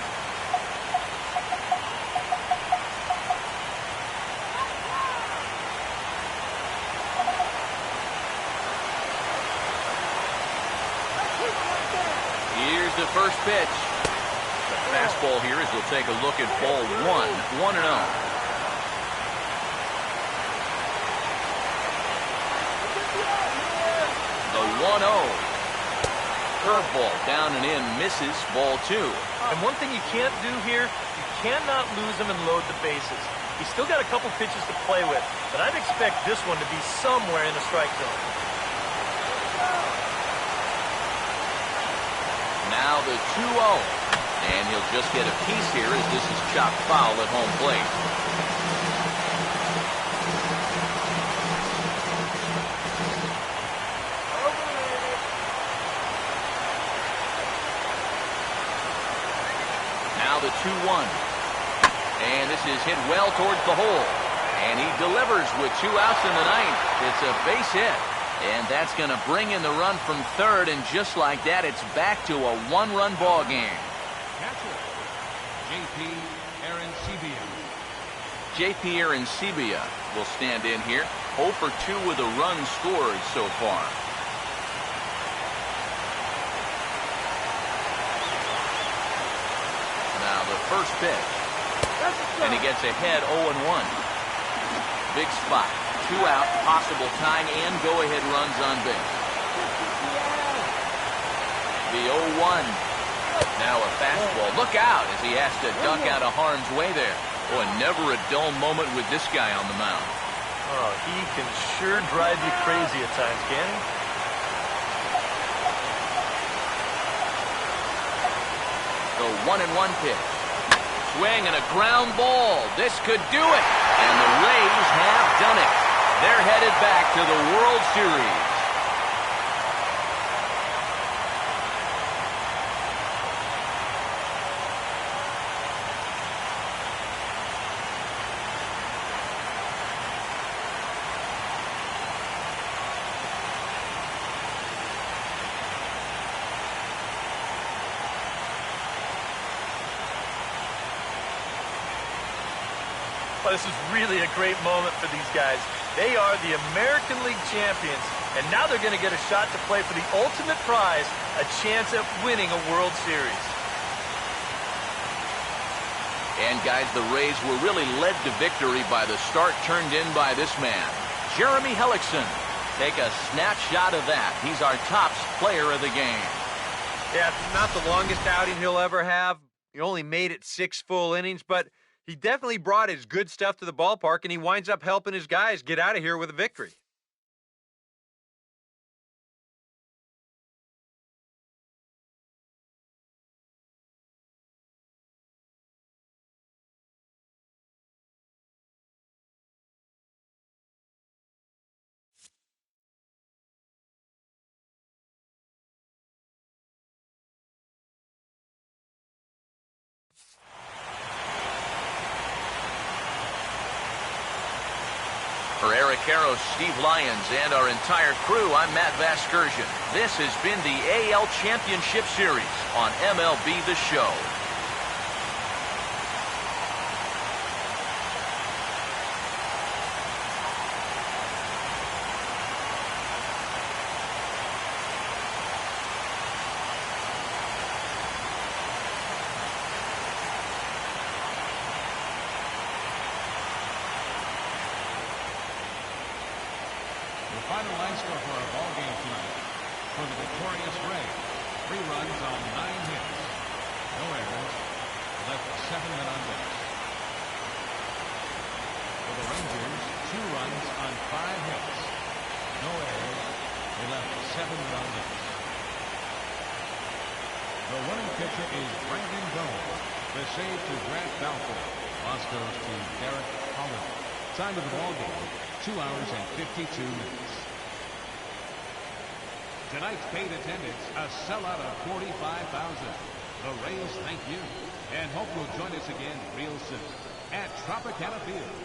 Here's the first pitch. The fastball here as we'll take a look at ball 1, 1-0. The 1-0. Curveball down and in, misses, ball 2. And one thing you can't do here, you cannot lose him and load the bases. He's still got a couple pitches to play with, but I'd expect this one to be somewhere in the strike zone. Now the 2-0. And he'll just get a piece here as this is chopped foul at home plate. Now the 2-1. And this is hit well towards the hole. And he delivers with 2 outs in the ninth. It's a base hit. And that's going to bring in the run from third. And just like that, it's back to a 1-run ball game. Catcher, J.P. Arancibia. J.P. Arancibia will stand in here. 0 for 2 with a run scored so far. Now the first pitch. And he gets ahead 0-1. Big spot. 2 out, possible tying and go-ahead runs on base. The 0-1. Now a fastball. Look out as he has to duck out of harm's way there. Boy, never a dull moment with this guy on the mound. Oh, he can sure drive you crazy at times, can he? The 1-1 pitch. Swing and a ground ball. This could do it. And the Rays have done it. They're headed back to the World Series. Well, this is really a great moment for these guys. They are the American League champions, and now they're going to get a shot to play for the ultimate prize, a chance at winning a World Series. And, guys, the Rays were really led to victory by the start turned in by this man, Jeremy Hellickson. Take a snapshot of that. He's our tops player of the game. Yeah, not the longest outing he'll ever have. He only made it 6 full innings, but he definitely brought his good stuff to the ballpark, and he winds up helping his guys get out of here with a victory. For Eric Harrow, Steve Lyons, and our entire crew, I'm Matt Vasgersian. This has been the AL Championship Series on MLB The Show. The final line score for our ball game tonight. For the victorious Rays, 3 runs on 9 hits. No errors. Left 7 men on base. For the Rangers, 2 runs on 5 hits. No errors. They left 7 men on base. The winning pitcher is Brandon Gomes. The save to Grant Balfour. Loss goes to Derek Holland. Time of the ball game, 2 hours and 52 minutes. Tonight's paid attendance, a sellout of 45,000. The Rays thank you and hope you'll join us again real soon at Tropicana Field.